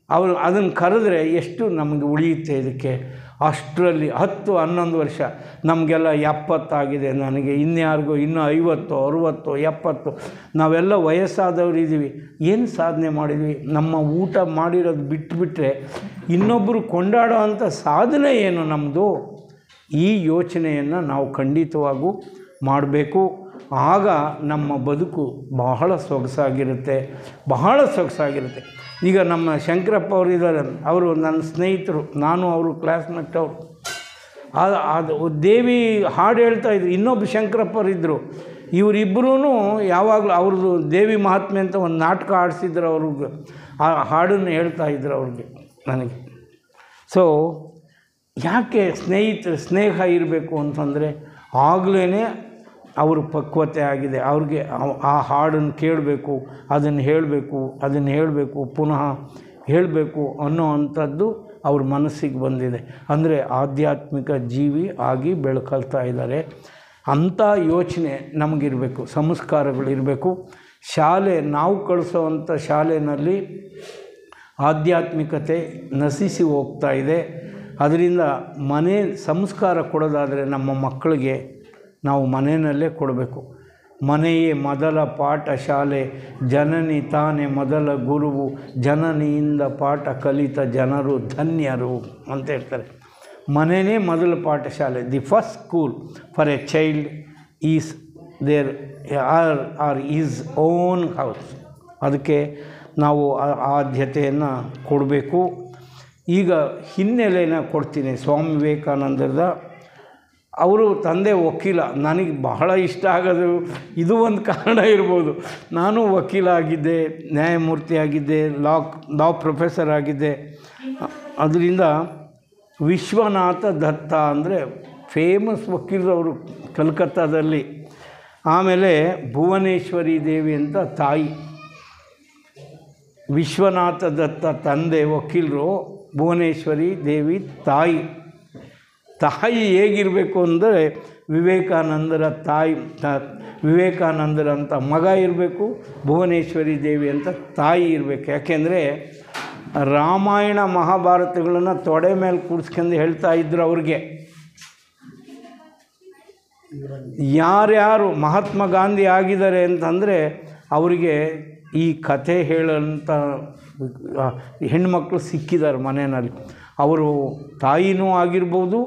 ಅವರು ಅದನ್ನು ಕರೆದ್ರೆ ಎಷ್ಟು ನಮಗೆ ಉಳಿಯುತ್ತೆ ಇದಕ್ಕೆ? ಅಷ್ಟರಲ್ಲಿ 10-11 ವರ್ಷ. ನಮಗೆಲ್ಲ 70 ಆಗಿದೆ, ನನಗೆ ಇನ್ಯಾರಿಗೂ ಇನ್ನೂ 50, 60, 70. ನಾವೆಲ್ಲ ವಯಸ್ಸಾದವರು ಇದ್ದೀವಿ. ಏನು ಸಾಧನೆ ಮಾಡಿದ್ವಿ? ನಮ್ಮ ಊಟ ಮಾಡಿರೋದು ಬಿಟ್ಟುಬಿಟ್ರೆ ಇನ್ನೊಬ್ಬರು ಕೊಂಡಾಡೋ ಅಂಥ ಸಾಧನೆ ಏನು ನಮ್ಮದು? ಈ ಯೋಚನೆಯನ್ನು ನಾವು ಖಂಡಿತವಾಗೂ ಮಾಡಬೇಕು. ಆಗ ನಮ್ಮ ಬದುಕು ಬಹಳ ಸೊಗಸಾಗಿರುತ್ತೆ, ಬಹಳ ಸೊಗಸಾಗಿರುತ್ತೆ. ಈಗ ನಮ್ಮ ಶಂಕರಪ್ಪ ಅವರು ಇದ್ದಾರೆ, ಅವರು ನನ್ನ ಸ್ನೇಹಿತರು, ನಾನು ಅವರು ಕ್ಲಾಸ್ಮೇಟ್. ಅವರು ಅದು ದೇವಿ ಹಾಡು ಹೇಳ್ತಾಯಿದ್ರು. ಇನ್ನೊಬ್ಬ ಶಂಕರಪ್ಪರಿದ್ದರು. ಇವರಿಬ್ಬರೂ ಯಾವಾಗಲೂ ಅವ್ರದ್ದು ದೇವಿ ಮಹಾತ್ಮೆ ಅಂತ ಒಂದು ನಾಟಕ ಆಡಿಸಿದ್ರು. ಅವ್ರಿಗೆ ಆ ಹಾಡನ್ನು ಹೇಳ್ತಾಯಿದ್ರು ಅವ್ರಿಗೆ, ನನಗೆ. ಸೊ ಯಾಕೆ ಸ್ನೇಹ ಇರಬೇಕು ಅಂತಂದರೆ, ಆಗಲೇ ಅವರು ಪಕ್ವತೆ ಆಗಿದೆ. ಅವ್ರಿಗೆ ಆ ಹಾಡನ್ನು ಕೇಳಬೇಕು, ಅದನ್ನು ಹೇಳಬೇಕು, ಪುನಃ ಹೇಳಬೇಕು ಅನ್ನೋ ಅಂಥದ್ದು ಅವ್ರ ಮನಸ್ಸಿಗೆ ಬಂದಿದೆ. ಅಂದರೆ ಆಧ್ಯಾತ್ಮಿಕ ಜೀವಿ ಆಗಿ ಬೆಳ್ಕೊಳ್ತಾ ಇದ್ದಾರೆ. ಅಂಥ ಯೋಚನೆ ನಮಗಿರಬೇಕು, ಸಂಸ್ಕಾರಗಳಿರಬೇಕು. ಶಾಲೆ, ನಾವು ಕಳಿಸೋವಂಥ ಶಾಲೆಯಲ್ಲಿ ಆಧ್ಯಾತ್ಮಿಕತೆ ನಶಿಸಿ ಹೋಗ್ತಾ ಇದೆ. ಅದರಿಂದ ಮನೆ ಸಂಸ್ಕಾರ ಕೊಡೋದಾದರೆ ನಮ್ಮ ಮಕ್ಕಳಿಗೆ ನಾವು ಮನೆಯಲ್ಲೇ ಕೊಡಬೇಕು. ಮನೆಯೇ ಮೊದಲ ಪಾಠ ಶಾಲೆ, ಜನನಿ ತಾನೇ ಮೊದಲ ಗುರುವು, ಜನನಿಯಿಂದ ಪಾಠ ಕಲಿತ ಜನರು ಧನ್ಯರು ಅಂತ ಹೇಳ್ತಾರೆ. ಮನೆಯೇ ಮೊದಲ ಪಾಠಶಾಲೆ. The first school for a child is their or his own house. ಅದಕ್ಕೆ ನಾವು ಆದ್ಯತೆಯನ್ನು ಕೊಡಬೇಕು. ಈಗ ಹಿನ್ನೆಲೆನ ಕೊಡ್ತೀನಿ ಸ್ವಾಮಿ ವಿವೇಕಾನಂದರದ. ಅವರು ತಂದೆ ವಕೀಲ. ನನಗೆ ಬಹಳ ಇಷ್ಟ ಆಗೋದು ಇದು ಒಂದು ಕಾರಣ ಇರ್ಬೋದು. ನಾನು ವಕೀಲ ಆಗಿದ್ದೆ, ನ್ಯಾಯಮೂರ್ತಿ ಆಗಿದ್ದೆ, ಲಾ ಪ್ರೊಫೆಸರ್ ಆಗಿದ್ದೆ. ಅದರಿಂದ ವಿಶ್ವನಾಥ ದತ್ತ ಅಂದರೆ ಫೇಮಸ್ ವಕೀಲರವರು ಕಲ್ಕತ್ತಾದಲ್ಲಿ. ಆಮೇಲೆ ಭುವನೇಶ್ವರಿ ದೇವಿ ಅಂತ ತಾಯಿ. ವಿಶ್ವನಾಥ ದತ್ತ ತಂದೆ ವಕೀಲರು, ಭುವನೇಶ್ವರಿ ದೇವಿ ತಾಯಿ. ತಾಯಿ ಹೇಗಿರಬೇಕು ಅಂದರೆ ವಿವೇಕಾನಂದರ ವಿವೇಕಾನಂದರಂಥ ಮಗ ಇರಬೇಕು, ಭುವನೇಶ್ವರಿ ದೇವಿ ಅಂತ ತಾಯಿ ಇರಬೇಕು. ಯಾಕೆಂದರೆ ರಾಮಾಯಣ ಮಹಾಭಾರತಗಳನ್ನು ತೊಡೆ ಮೇಲೆ ಕೂಡಿಸ್ಕೊಂಡು ಹೇಳ್ತಾ ಇದ್ರು ಅವ್ರಿಗೆ. ಯಾರ್ಯಾರು ಮಹಾತ್ಮ ಗಾಂಧಿ ಆಗಿದ್ದಾರೆ ಅಂತಂದರೆ ಅವರಿಗೆ ಈ ಕಥೆ ಹೇಳೋಂಥ ಹೆಣ್ಮಕ್ಳು ಸಿಕ್ಕಿದ್ದಾರೆ ಮನೆಯಲ್ಲಿ. ಅವರು ತಾಯಿನೂ ಆಗಿರ್ಬೋದು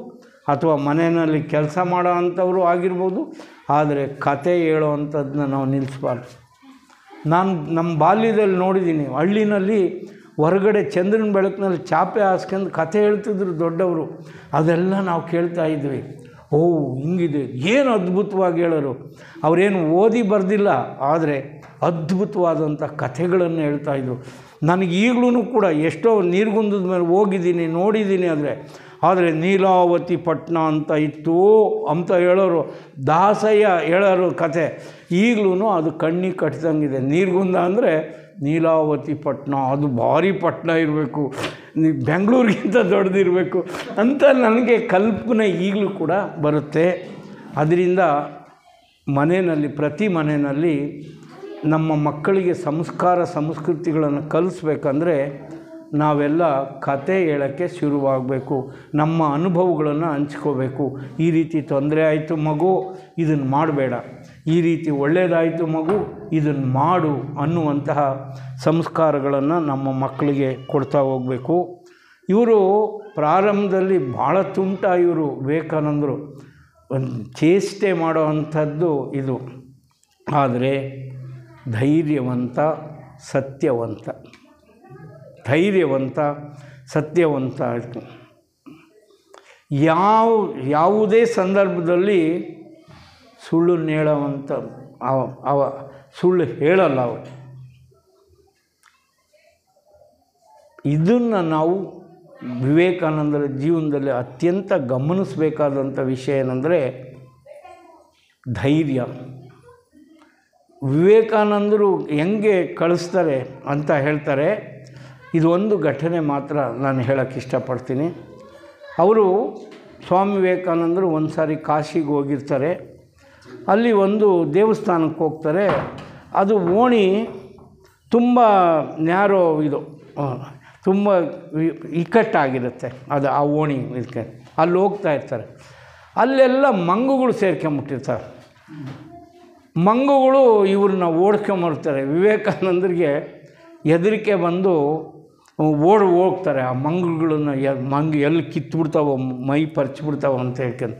ಅಥವಾ ಮನೆಯಲ್ಲಿ ಕೆಲಸ ಮಾಡೋ ಅಂಥವರು ಆಗಿರ್ಬೋದು. ಆದರೆ ಕತೆ ಹೇಳೋ ಅಂಥದ್ದನ್ನ ನಾವು ನಿಲ್ಲಿಸ್ಬಾರ್ದು. ನಾನು ನಮ್ಮ ಬಾಲ್ಯದಲ್ಲಿ ನೋಡಿದ್ದೀನಿ, ಹಳ್ಳಿನಲ್ಲಿ ಹೊರಗಡೆ ಚಂದ್ರನ ಬೆಳಕಿನಲ್ಲಿ ಚಾಪೆ ಹಾಸ್ಕೊಂಡು ಕತೆ ಹೇಳ್ತಿದ್ರು ದೊಡ್ಡವರು. ಅದೆಲ್ಲ ನಾವು ಕೇಳ್ತಾ ಇದ್ವಿ. ಓ ಹಿಂಗಿದೆ, ಏನು ಅದ್ಭುತವಾಗಿ ಹೇಳೋರು. ಅವರೇನು ಓದಿ ಬರೆದಿಲ್ಲ, ಆದರೆ ಅದ್ಭುತವಾದಂಥ ಕಥೆಗಳನ್ನು ಹೇಳ್ತಾಯಿದ್ರು. ನನಗೆ ಈಗಲೂ ಕೂಡ ಎಷ್ಟೋ ನೀರ್ಗುಂದದ ಮೇಲೆ ಹೋಗಿದ್ದೀನಿ, ನೋಡಿದ್ದೀನಿ. ಆದರೆ ನೀಲಾವತಿ ಪಟ್ಟಣ ಅಂತ ಇತ್ತು ಅಂತ ಹೇಳೋರು, ದಾಸಯ್ಯ ಹೇಳೋರು ಕತೆ. ಈಗಲೂ ಅದು ಕಣ್ಣಿಗೆ ಕಟ್ಟಿದಂಗಿದೆ. ನೀರ್ಗುಂದ ಅಂದರೆ ನೀಲಾವತಿ ಪಟ್ಟಣ, ಅದು ಭಾರಿ ಪಟ್ಟಣ ಇರಬೇಕು, ಬೆಂಗಳೂರಿಗಿಂತ ದೊಡ್ಡದಿರಬೇಕು ಅಂತ ನನಗೆ ಕಲ್ಪನೆ ಈಗಲೂ ಕೂಡ ಬರುತ್ತೆ. ಅದರಿಂದ ಮನೆಯಲ್ಲಿ, ಪ್ರತಿ ಮನೆಯಲ್ಲಿ ನಮ್ಮ ಮಕ್ಕಳಿಗೆ ಸಂಸ್ಕೃತಿಗಳನ್ನು ಕಲಿಸ್ಬೇಕಂದ್ರೆ ನಾವೆಲ್ಲ ಕತೆ ಹೇಳೋಕ್ಕೆ ಶುರುವಾಗಬೇಕು. ನಮ್ಮ ಅನುಭವಗಳನ್ನು ಹಂಚ್ಕೋಬೇಕು. ಈ ರೀತಿ ತೊಂದರೆ ಆಯಿತು ಮಗು, ಇದನ್ನು ಮಾಡಬೇಡ, ಈ ರೀತಿ ಒಳ್ಳೆಯದಾಯಿತು ಮಗು, ಇದನ್ನು ಮಾಡು ಅನ್ನುವಂತಹ ಸಂಸ್ಕಾರಗಳನ್ನು ನಮ್ಮ ಮಕ್ಕಳಿಗೆ ಕೊಡ್ತಾ ಹೋಗಬೇಕು. ಇವರು ಪ್ರಾರಂಭದಲ್ಲಿ ಭಾಳ ತುಂಟ ಇವರು ವಿವೇಕಾನಂದರು, ಒಂದು ಚೇಷ್ಟೆ ಮಾಡೋ ಅಂಥದ್ದು ಇದು. ಆದರೆ ಧೈರ್ಯವಂತ, ಸತ್ಯವಂತ, ಧೈರ್ಯವಂತ, ಸತ್ಯವಂತ. ಯಾವುದೇ ಸಂದರ್ಭದಲ್ಲಿ ಸುಳ್ಳು ಹೇಳುವಂಥ ಅವ ಸುಳ್ಳು ಹೇಳಲ್ಲ ಅವರು. ಇದನ್ನು ನಾವು ವಿವೇಕಾನಂದರ ಜೀವನದಲ್ಲಿ ಅತ್ಯಂತ ಗಮನಿಸಬೇಕಾದಂಥ ವಿಷಯ ಏನಂದರೆ ಧೈರ್ಯ. ವಿವೇಕಾನಂದರು ಹೆಂಗೆ ಕಳಿಸ್ತಾರೆ ಅಂತ ಹೇಳ್ತಾರೆ. ಇದು ಒಂದು ಘಟನೆ ಮಾತ್ರ ನಾನು ಹೇಳೋಕ್ಕೆ ಇಷ್ಟಪಡ್ತೀನಿ. ಅವರು ಸ್ವಾಮಿ ವಿವೇಕಾನಂದರು ಒಂದು ಸಾರಿ ಕಾಶಿಗೆ ಹೋಗಿರ್ತಾರೆ. ಅಲ್ಲಿ ಒಂದು ದೇವಸ್ಥಾನಕ್ಕೆ ಹೋಗ್ತಾರೆ. ಅದು ಓಣಿ ತುಂಬ ನ್ಯಾರೋ, ಇದು ತುಂಬ ಇಕ್ಕಟ್ಟಾಗಿರುತ್ತೆ. ಅದು ಆ ಓಣಿ ಇದಕ್ಕೆ ಅಲ್ಲಿ ಹೋಗ್ತಾ ಇರ್ತಾರೆ. ಅಲ್ಲೆಲ್ಲ ಮಂಗುಗಳು ಸೇರ್ಕೊಂಬಿಟ್ಟಿರ್ತಾರೆ. ಮಂಗುಗಳು ಇವ್ರನ್ನ ಓಡ್ಕೊಂಬರ್ತಾರೆ. ವಿವೇಕಾನಂದರಿಗೆ ಹೆದರಿಕೆ ಬಂದು ಹೋಗ್ತಾರೆ. ಆ ಮಂಗುಗಳನ್ನ ಎಲ್ಲಿ ಕಿತ್ಬಿಡ್ತಾವೋ, ಮೈ ಪರಿಚ್ಬಿಡ್ತಾವೋ ಅಂತ ಹೇಳ್ಕೊಂಡು.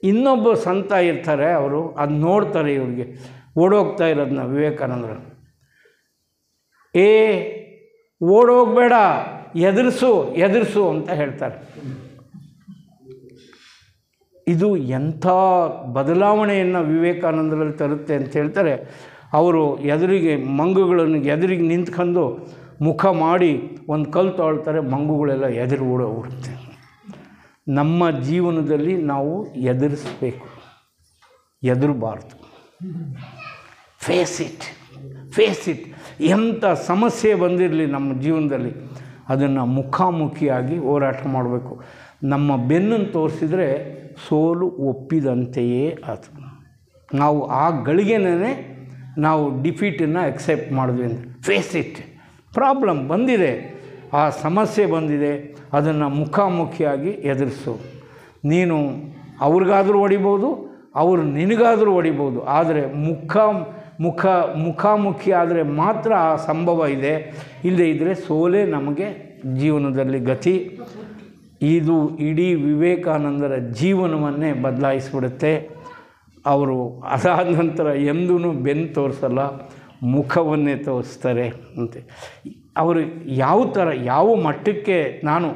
ಇನ್ನೊಬ್ಬ ಸಂತ ಇರ್ತಾರೆ, ಅವರು ಅದು ನೋಡ್ತಾರೆ ಇವ್ರಿಗೆ ಓಡೋಗ್ತಾ ಇರೋದನ್ನ. ವಿವೇಕಾನಂದರು ಓಡೋಗ್ಬೇಡ, ಎದುರಿಸು ಅಂತ ಹೇಳ್ತಾರೆ. ಇದು ಎಂಥ ಬದಲಾವಣೆಯನ್ನು ವಿವೇಕಾನಂದರಲ್ಲಿ ತರುತ್ತೆ ಅಂತ ಹೇಳ್ತಾರೆ. ಅವರು ಮಂಗುಗಳನ್ನು ಎದುರಿಗೆ ನಿಂತ್ಕೊಂಡು ಮುಖ ಮಾಡಿ ಒಂದು ಕಲ್ಲು ತೊಳ್ತಾರೆ, ಮಂಗುಗಳೆಲ್ಲ ಓಡೋಗ್ಬಿಡುತ್ತೆ. ನಮ್ಮ ಜೀವನದಲ್ಲಿ ನಾವು ಎದುರಿಸಬೇಕು, ಹೆದರಬಾರ್ದು. Face it. ಎಂಥ ಸಮಸ್ಯೆ ಬಂದಿರಲಿ ನಮ್ಮ ಜೀವನದಲ್ಲಿ ಅದನ್ನು ಮುಖಾಮುಖಿಯಾಗಿ ಹೋರಾಟ ಮಾಡಬೇಕು. ನಮ್ಮ ಬೆನ್ನನ್ನು ತೋರಿಸಿದರೆ ಸೋಲು ಒಪ್ಪಿದಂತೆಯೇ ಆತು. ನಾವು ಆ ಗಳಿಗೆನೇ ನಾವು ಡಿಫೀಟನ್ನು ಅಕ್ಸೆಪ್ಟ್ ಮಾಡಿದ್ವಿ ಅಂತ. Face it. ಪ್ರಾಬ್ಲಮ್ ಬಂದಿದೆ, ಆ ಸಮಸ್ಯೆ ಬಂದಿದೆ, ಅದನ್ನು ಮುಖಾಮುಖಿಯಾಗಿ ಎದುರಿಸು. ನೀನು ಅವ್ರಿಗಾದರೂ ಹೊಡಿಬೋದು, ಅವರು ನಿನಗಾದರೂ ಹೊಡಿಬೋದು. ಆದರೆ ಮುಖಾಮುಖಿ ಆದರೆ ಮಾತ್ರ ಆ ಸಂಭವ ಇದೆ. ಇಲ್ಲದೇ ಇದ್ದರೆ ಸೋಲೇ ನಮಗೆ ಜೀವನದಲ್ಲಿ ಗತಿ. ಇದು ಇಡೀ ವಿವೇಕಾನಂದರ ಜೀವನವನ್ನೇ ಬದಲಾಯಿಸಿಬಿಡುತ್ತೆ. ಅವರು ಅದಾದ ನಂತರ ಎಂದೂ ಬೆನ್ನು ತೋರಿಸಲ್ಲ, ಮುಖವನ್ನೇ ತೋರಿಸ್ತಾರೆ ಅಂತೆ. ಅವರು ಯಾವ ಮಟ್ಟಕ್ಕೆ ನಾನು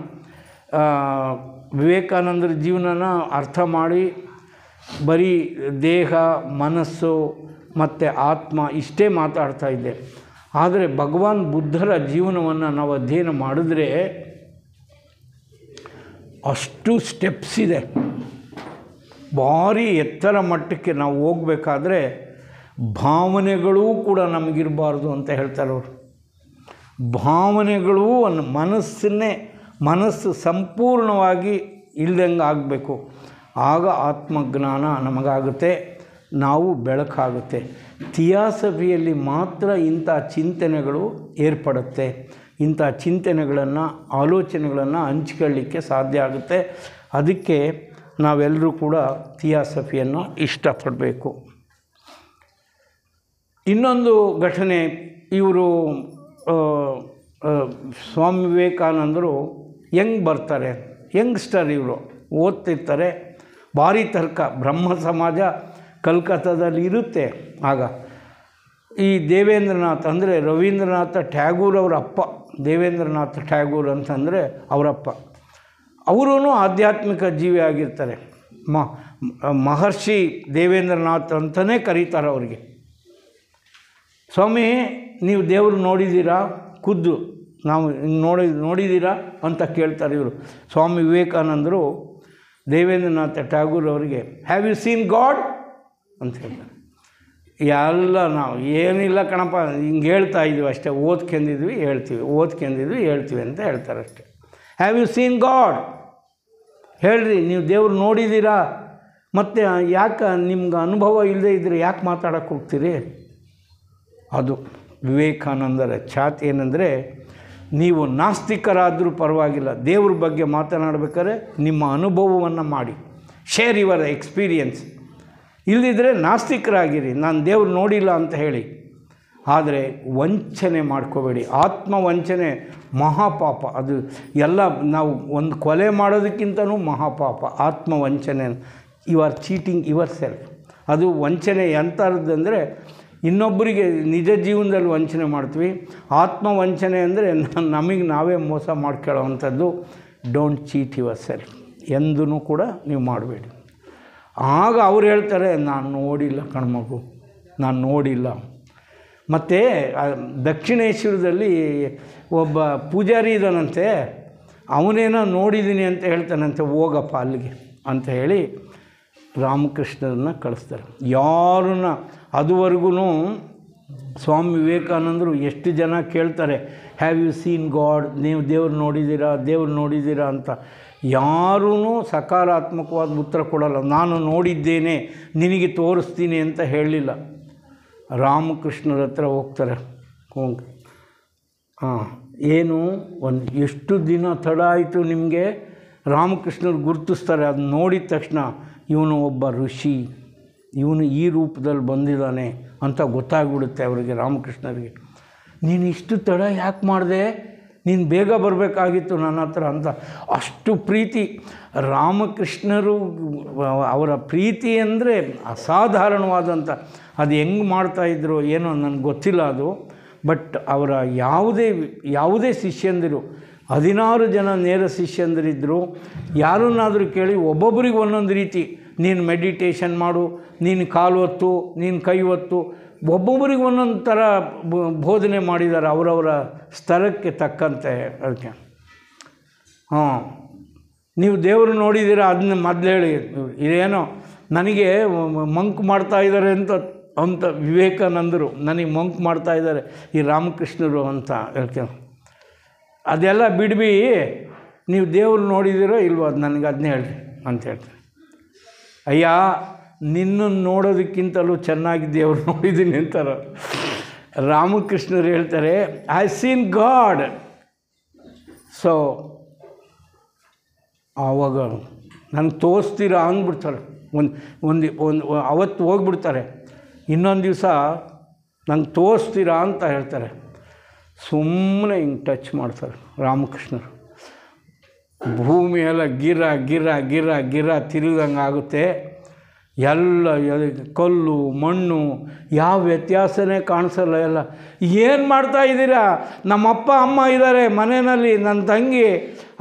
ವಿವೇಕಾನಂದರ ಜೀವನನ ಅರ್ಥ ಮಾಡಿ ಬರೀ ದೇಹ, ಮನಸ್ಸು ಮತ್ತು ಆತ್ಮ ಇಷ್ಟೇ ಮಾತಾಡ್ತಾ ಇದ್ದೆ. ಆದರೆ ಭಗವಾನ್ ಬುದ್ಧರ ಜೀವನವನ್ನು ನಾವು ಅಧ್ಯಯನ ಮಾಡಿದ್ರೆ ಅಷ್ಟು ಸ್ಟೆಪ್ಸ್ ಇದೆ. ಭಾರಿ ಎತ್ತರ ಮಟ್ಟಕ್ಕೆ ನಾವು ಹೋಗಬೇಕಾದ್ರೆ ಭಾವನೆಗಳೂ ಕೂಡ ನಮಗಿರಬಾರ್ದು ಅಂತ ಹೇಳ್ತಾರೆ ಅವರು. ಭಾವನೆಗಳೂ ಮನಸ್ಸು ಸಂಪೂರ್ಣವಾಗಿ ಇಲ್ದಂಗೆ ಆಗಬೇಕು. ಆಗ ಆತ್ಮಜ್ಞಾನ ನಮಗಾಗುತ್ತೆ, ನಾವು ಬೆಳಕಾಗುತ್ತೆ. ಥಿಯಾಸಫಿಯಲ್ಲಿ ಮಾತ್ರ ಇಂಥ ಚಿಂತನೆಗಳು ಏರ್ಪಡುತ್ತೆ. ಇಂಥ ಚಿಂತನೆಗಳನ್ನು, ಆಲೋಚನೆಗಳನ್ನು ಹಂಚ್ಕೊಳ್ಳಿಕ್ಕೆ ಸಾಧ್ಯ ಆಗುತ್ತೆ. ಅದಕ್ಕೆ ನಾವೆಲ್ಲರೂ ಕೂಡ ಥಿಯಾಸಫಿಯನ್ನು ಇಷ್ಟಪಡಬೇಕು. ಇನ್ನೊಂದು ಘಟನೆ, ಇವರು ಸ್ವಾಮಿ ವಿವೇಕಾನಂದರು ಹೆಂಗೆ ಬರ್ತಾರೆ, ಯಂಗ್ಸ್ಟರ್ ಇವರು ಓದ್ತಿರ್ತಾರೆ. ಭಾರಿ ತರ್ಕ. ಬ್ರಹ್ಮ ಸಮಾಜ ಕಲ್ಕತ್ತಾದಲ್ಲಿ ಇರುತ್ತೆ. ಆಗ ಈ ದೇವೇಂದ್ರನಾಥ್ ಅಂದರೆ ರವೀಂದ್ರನಾಥ ಟ್ಯಾಗೂರ್ ಅವರ ಅಪ್ಪ, ದೇವೇಂದ್ರನಾಥ ಟ್ಯಾಗೂರ್ ಅಂತಂದರೆ ಅವರಪ್ಪ. ಅವರೂ ಆಧ್ಯಾತ್ಮಿಕ ಜೀವಿ ಆಗಿರ್ತಾರೆ. ಮಹರ್ಷಿ ದೇವೇಂದ್ರನಾಥ್ ಅಂತಲೇ ಕರೀತಾರೆ ಅವರಿಗೆ. ಸ್ವಾಮಿ ನೀವು ದೇವರು ನೋಡಿದ್ದೀರಾ, ಖುದ್ದು ನಾವು ನೋಡಿದ್ದೀರಾ ಅಂತ ಕೇಳ್ತಾರೆ ಇವರು. ಸ್ವಾಮಿ ವಿವೇಕಾನಂದರು ದೇವೇಂದ್ರನಾಥ ಟ್ಯಾಗೂರ್ ಅವರಿಗೆ ಹ್ಯಾವ್ ಯು ಸೀನ್ ಗಾಡ್ ಅಂತ ಹೇಳ್ತಾರೆ. ಎಲ್ಲ ನಾವು ಏನಿಲ್ಲ ಕಣಪ್ಪ, ಹಿಂಗೆ ಹೇಳ್ತಾ ಇದ್ದೀವಿ ಅಷ್ಟೇ, ಓದ್ಕೊಂಡಿದ್ವಿ ಹೇಳ್ತೀವಿ ಅಂತ ಹೇಳ್ತಾರೆ ಅಷ್ಟೇ. ಹ್ಯಾವ್ ಯು ಸೀನ್ ಗಾಡ್, ಹೇಳ್ರಿ ನೀವು ದೇವ್ರು ನೋಡಿದ್ದೀರಾ, ಮತ್ತು ಯಾಕೆ ನಿಮ್ಗೆ ಅನುಭವ ಇಲ್ಲದೆ ಇದ್ದರೆ ಯಾಕೆ ಮಾತಾಡೋಕ್ಕೆ ಹೋಗ್ತೀರಿ? ಅದು ವಿವೇಕಾನಂದರ ಛಾತಿ. ಏನಂದರೆ ನೀವು ನಾಸ್ತಿಕರಾದರೂ ಪರವಾಗಿಲ್ಲ, ದೇವ್ರ ಬಗ್ಗೆ ಮಾತನಾಡಬೇಕಾದ್ರೆ ನಿಮ್ಮ ಅನುಭವವನ್ನು ಮಾಡಿ, ಶೇರ್ ಯುವರ್ ಎಕ್ಸ್ಪೀರಿಯನ್ಸ್. ಇಲ್ಲದಿದ್ದರೆ ನಾಸ್ತಿಕರಾಗಿರಿ, ನಾನು ದೇವ್ರು ನೋಡಿಲ್ಲ ಅಂತ ಹೇಳಿ. ಆದರೆ ವಂಚನೆ ಮಾಡ್ಕೋಬೇಡಿ. ಆತ್ಮವಂಚನೆ ಮಹಾಪಾಪ. ಅದು ಎಲ್ಲ ನಾವು ಒಂದು ಕೊಲೆ ಮಾಡೋದಕ್ಕಿಂತನೂ ಮಹಾಪಾಪ ಆತ್ಮವಂಚನೆ. You are cheating yourself. ಅದು ವಂಚನೆ ಎಂಥದ್ದಂದರೆ ಇನ್ನೊಬ್ಬರಿಗೆ ನಿಜ ಜೀವನದಲ್ಲಿ ವಂಚನೆ ಮಾಡ್ತೀವಿ. ಆತ್ಮವಂಚನೆ ಅಂದರೆ ನಮಗೆ ನಾವೇ ಮೋಸ ಮಾಡ್ಕೊಳ್ಳೋವಂಥದ್ದು. Don't cheat yourself. ಎಂದೂ ಕೂಡ ನೀವು ಮಾಡಬೇಡಿ. ಆಗ ಅವ್ರು ಹೇಳ್ತಾರೆ, ನಾನು ನೋಡಿಲ್ಲ ಕಣ್ಮಗು, ನಾನು ನೋಡಿಲ್ಲ. ಮತ್ತು ದಕ್ಷಿಣೇಶ್ವರದಲ್ಲಿ ಒಬ್ಬ ಪೂಜಾರಿ ಇದ್ದಾನಂತೆ, ಅವನೇನೋ ನೋಡಿದ್ದೀನಿ ಅಂತ ಹೇಳ್ತಾನಂತೆ, ಹೋಗಪ್ಪ ಅಲ್ಲಿಗೆ ಅಂತ ಹೇಳಿ ರಾಮಕೃಷ್ಣರನ್ನ ಕಳಿಸ್ತಾರೆ. ಯಾರನ್ನ ಅದುವರೆಗೂ ಸ್ವಾಮಿ ವಿವೇಕಾನಂದರು ಎಷ್ಟು ಜನ ಕೇಳ್ತಾರೆ, ಹ್ಯಾವ್ ಯು ಸೀನ್ ಗಾಡ್, ನೀವು ದೇವ್ರು ನೋಡಿದ್ದೀರಾ ಅಂತ. ಯಾರೂ ಸಕಾರಾತ್ಮಕವಾದ ಉತ್ತರ ಕೊಡಲ್ಲ. ನಾನು ನೋಡಿದ್ದೇನೆ, ನಿನಗೆ ತೋರಿಸ್ತೀನಿ ಅಂತ ಹೇಳಲಿಲ್ಲ. ರಾಮಕೃಷ್ಣರ ಹತ್ರ ಹೋಗ್ತಾರೆ. ಏನು ಎಷ್ಟು ದಿನ ತಡ ಆಯಿತು ನಿಮಗೆ? ರಾಮಕೃಷ್ಣರು ಗುರುತಿಸ್ತಾರೆ. ಅದು ನೋಡಿದ ತಕ್ಷಣ ಇವನು ಒಬ್ಬ ಋಷಿ, ಇವನು ಈ ರೂಪದಲ್ಲಿ ಬಂದಿದ್ದಾನೆ ಅಂತ ಗೊತ್ತಾಗ್ಬಿಡುತ್ತೆ ಅವರಿಗೆ, ರಾಮಕೃಷ್ಣರಿಗೆ. ನೀನು ಇಷ್ಟು ತಡ ಯಾಕೆ ಮಾಡಿದೆ? ನೀನು ಬೇಗ ಬರಬೇಕಾಗಿತ್ತು ನನ್ನ ಹತ್ರ ಅಂತ ಅಷ್ಟು ಪ್ರೀತಿ. ರಾಮಕೃಷ್ಣರು ಅವರ ಪ್ರೀತಿ ಅಂದರೆ ಅಸಾಧಾರಣವಾದಂಥ, ಅದು ಹೆಂಗೆ ಮಾಡ್ತಾಯಿದ್ರು ಏನೋ ನನಗೆ ಗೊತ್ತಿಲ್ಲ ಅದು. ಬಟ್ ಅವರ ಯಾವುದೇ ಶಿಷ್ಯಂದಿರು, 16 ಜನ ನೇರ ಶಿಷ್ಯಂದಿರಿದ್ದರು. ಯಾರನ್ನಾದರೂ ಕೇಳಿ ಒಬ್ಬೊಬ್ಬರಿಗೆ ಒಂದೊಂದು ರೀತಿ, ನೀನು ಮೆಡಿಟೇಷನ್ ಮಾಡು, ನೀನು ಕಾಲು ಹೊತ್ತು, ನೀನು ಕೈ ಹೊತ್ತು, ಒಬ್ಬೊಬ್ಬರಿಗೆ ಒಂದೊಂದು ಥರ ಬೋಧನೆ ಮಾಡಿದ್ದಾರೆ ಅವರವರ ಸ್ತರಕ್ಕೆ ತಕ್ಕಂತೆ. ಅದಕ್ಕೆ ನೀವು ದೇವರು ನೋಡಿದ್ದೀರಾ, ಅದನ್ನ ಮೊದಲು ಹೇಳಿ. ಇದೇನೋ ನನಗೆ ಮಂಕ್ ಮಾಡ್ತಾಯಿದ್ದಾರೆ ಅಂತ ವಿವೇಕಾನಂದರು ನನಗೆ ಮಂಕ್ ಮಾಡ್ತಾಯಿದ್ದಾರೆ ಈ ರಾಮಕೃಷ್ಣರು ಅಂತ ಹೇಳ್ತೀನಿ. ಅದೆಲ್ಲ ಬಿಡ್ಬಿ, ನೀವು ದೇವರು ನೋಡಿದ್ದೀರೋ ಇಲ್ವೋ ಅದು ನನಗೆ ಅದನ್ನೇ ಹೇಳ್ರಿ ಅಂತ ಹೇಳ್ತಾರೆ. ಅಯ್ಯ, ನಿನ್ನನ್ನು ನೋಡೋದಕ್ಕಿಂತಲೂ ಚೆನ್ನಾಗಿ ದೇವರು ನೋಡಿದ್ದೀನಿ ಅಂತಾರೆ. ರಾಮಕೃಷ್ಣರು ಹೇಳ್ತಾರೆ, ಐ ಸೀನ್ ಗಾಡ್. ಸೊ ಆವಾಗ ನನಗೆ ತೋರಿಸ್ತೀರಾ ಅಂದ್ಬಿಡ್ತಾರೆ. ಒಂದು ಅವತ್ತು ಹೋಗ್ಬಿಡ್ತಾರೆ. ಇನ್ನೊಂದು ದಿವಸ ನಂಗೆ ತೋರಿಸ್ತೀರಾ ಅಂತ ಹೇಳ್ತಾರೆ. ಸುಮ್ಮನೆ ಹಿಂಗೆ ಟಚ್ ಮಾಡ್ತಾರೆ ರಾಮಕೃಷ್ಣರು. ಭೂಮಿಯೆಲ್ಲ ಗಿರ ಗಿರ ಗಿರ ಗಿರ ತಿರುಗಂಗೆ ಆಗುತ್ತೆ. ಎಲ್ಲ ಕಲ್ಲು ಮಣ್ಣು ಯಾವ ವ್ಯತ್ಯಾಸನೇ ಕಾಣಿಸಲ್ಲ. ಎಲ್ಲ ಏನು ಮಾಡ್ತಾಯಿದ್ದೀರಾ? ನಮ್ಮಪ್ಪ ಅಮ್ಮ ಇದ್ದಾರೆ ಮನೆಯಲ್ಲಿ, ನನ್ನ ತಂಗಿ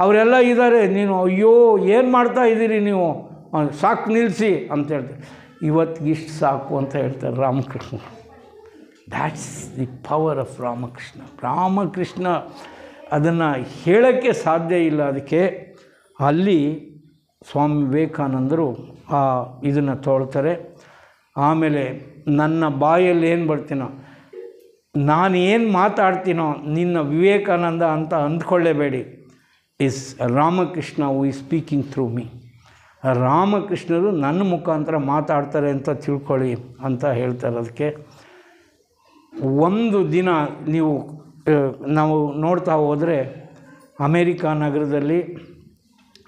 ಅವರೆಲ್ಲ ಇದ್ದಾರೆ, ನೀನು ಅಯ್ಯೋ ಏನು ಮಾಡ್ತಾಯಿದ್ದೀರಿ ನೀವು? ಸಾಕು ನಿಲ್ಲಿಸಿ ಅಂತ ಹೇಳ್ತಾರೆ. ಇವತ್ತಿಗಿಷ್ಟು ಸಾಕು ಅಂತ ಹೇಳ್ತಾರೆ Ramakrishna. That's the power of Ramakrishna. Ramakrishna ಅದನ್ನು ಹೇಳೋಕ್ಕೆ ಸಾಧ್ಯ ಇಲ್ಲ. ಅದಕ್ಕೆ ಅಲ್ಲಿ ಸ್ವಾಮಿ ವಿವೇಕಾನಂದರು ಇದನ್ನು ತೊಳ್ತಾರೆ. ಆಮೇಲೆ ನನ್ನ ಬಾಯಲ್ಲಿ ಏನು ಬರ್ತೀನೋ, ನಾನು ಏನು ಮಾತಾಡ್ತೀನೋ ನಿನ್ನ ವಿವೇಕಾನಂದ ಅಂತ ಅಂದ್ಕೊಳ್ಳೇಬೇಡಿ. Is Ramakrishna who is speaking through me. ರಾಮಕೃಷ್ಣರು ನನ್ನ ಮುಖಾಂತರ ಮಾತಾಡ್ತಾರೆ ಅಂತ ತಿಳ್ಕೊಳ್ಳಿ ಅಂತ ಹೇಳ್ತಾರೆ. ಅದಕ್ಕೆ ಒಂದು ದಿನ ನಾವು ನೋಡ್ತಾ ಹೋದರೆ ಅಮೇರಿಕಾ ನಗರದಲ್ಲಿ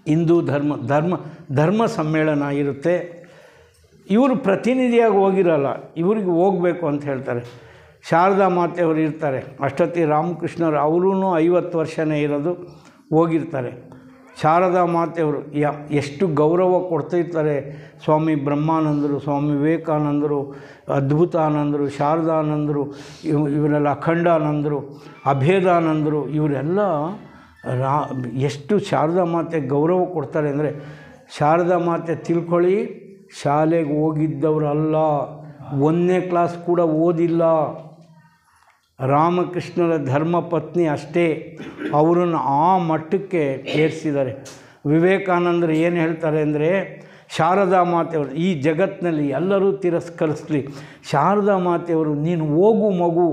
ಹಿಂದೂ ಧರ್ಮ ಸಮ್ಮೇಳನ ಇರುತ್ತೆ. ಇವರು ಪ್ರತಿನಿಧಿಯಾಗಿ ಹೋಗಿರಲ್ಲ, ಇವ್ರಿಗೆ ಹೋಗಬೇಕು ಅಂತ ಹೇಳ್ತಾರೆ. ಶಾರದಾ ಮಾತೆಯವರು ಇರ್ತಾರೆ. ಅಷ್ಟೊತ್ತಿ ರಾಮಕೃಷ್ಣರು ಅವರೂ 50 ವರ್ಷನೇ ಇರೋದು, ಹೋಗಿರ್ತಾರೆ. ಶಾರದಾ ಮಾತೆಯವರು ಎಷ್ಟು ಗೌರವ ಕೊಡ್ತಿರ್ತಾರೆ. ಸ್ವಾಮಿ ಬ್ರಹ್ಮಾನಂದರು, ಸ್ವಾಮಿ ವಿವೇಕಾನಂದರು, ಅದ್ಭುತಾನಂದರು, ಶಾರದಾನಂದರು, ಇವರೆಲ್ಲ ಅಖಂಡಾನಂದರು, ಅಭೇದಾನಂದರು, ಇವರೆಲ್ಲ ಎಷ್ಟು ಶಾರದಾ ಮಾತೆ ಗೌರವ ಕೊಡ್ತಾರೆ ಅಂದರೆ, ಶಾರದಾ ಮಾತೆ ತಿಳ್ಕೊಳ್ಳಿ, ಶಾಲೆಗೆ ಹೋಗಿದ್ದವರಲ್ಲ, 1ನೇ ಕ್ಲಾಸ್ ಕೂಡ ಓದಿಲ್ಲ. ರಾಮಕೃಷ್ಣರ ಧರ್ಮಪತ್ನಿ ಅಷ್ಟೇ. ಅವರನ್ನು ಆ ಮಟ್ಟಕ್ಕೆ ಏರಿಸಿದ್ದಾರೆ. ವಿವೇಕಾನಂದರು ಏನು ಹೇಳ್ತಾರೆ ಅಂದರೆ, ಶಾರದಾ ಮಾತೆಯವರು ಈ ಜಗತ್ತಿನಲ್ಲಿ ಎಲ್ಲರೂ ತಿರಸ್ಕರಿಸಲಿ, ಶಾರದಾ ಮಾತೆಯವರು ನೀನು ಹೋಗು ಮಗು,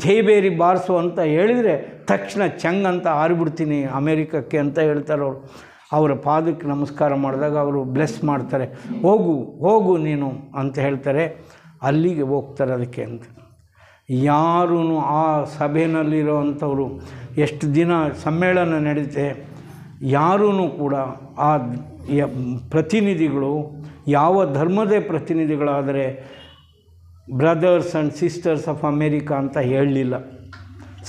ಜೈಬೇರಿ ಬಾರಿಸು ಅಂತ ಹೇಳಿದರೆ ತಕ್ಷಣ ಚಂಗ್ ಅಂತ ಹಾರಿಬಿಡ್ತೀನಿ ಅಮೇರಿಕಕ್ಕೆ ಅಂತ ಹೇಳ್ತಾರೆ ಅವರು. ಅವರ ಪಾದಕ್ಕೆ ನಮಸ್ಕಾರ ಮಾಡಿದಾಗ ಅವರು ಬ್ಲೆಸ್ ಮಾಡ್ತಾರೆ. ಹೋಗು ನೀನು ಅಂತ ಹೇಳ್ತಾರೆ. ಅಲ್ಲಿಗೆ ಹೋಗ್ತಾರೆ ಅದಕ್ಕೆ ಅಂತ. ಯಾರೂ ಆ ಸಭೆಯಲ್ಲಿರೋವಂಥವರು, ಎಷ್ಟು ದಿನ ಸಮ್ಮೇಳನ ನಡೀತೆ, ಯಾರೂ ಕೂಡ ಆ ಪ್ರತಿನಿಧಿಗಳು ಯಾವ ಧರ್ಮದೇ ಪ್ರತಿನಿಧಿಗಳಾದರೆ brothers and sisters of America ಅಂತ ಹೇಳಲಿಲ್ಲ,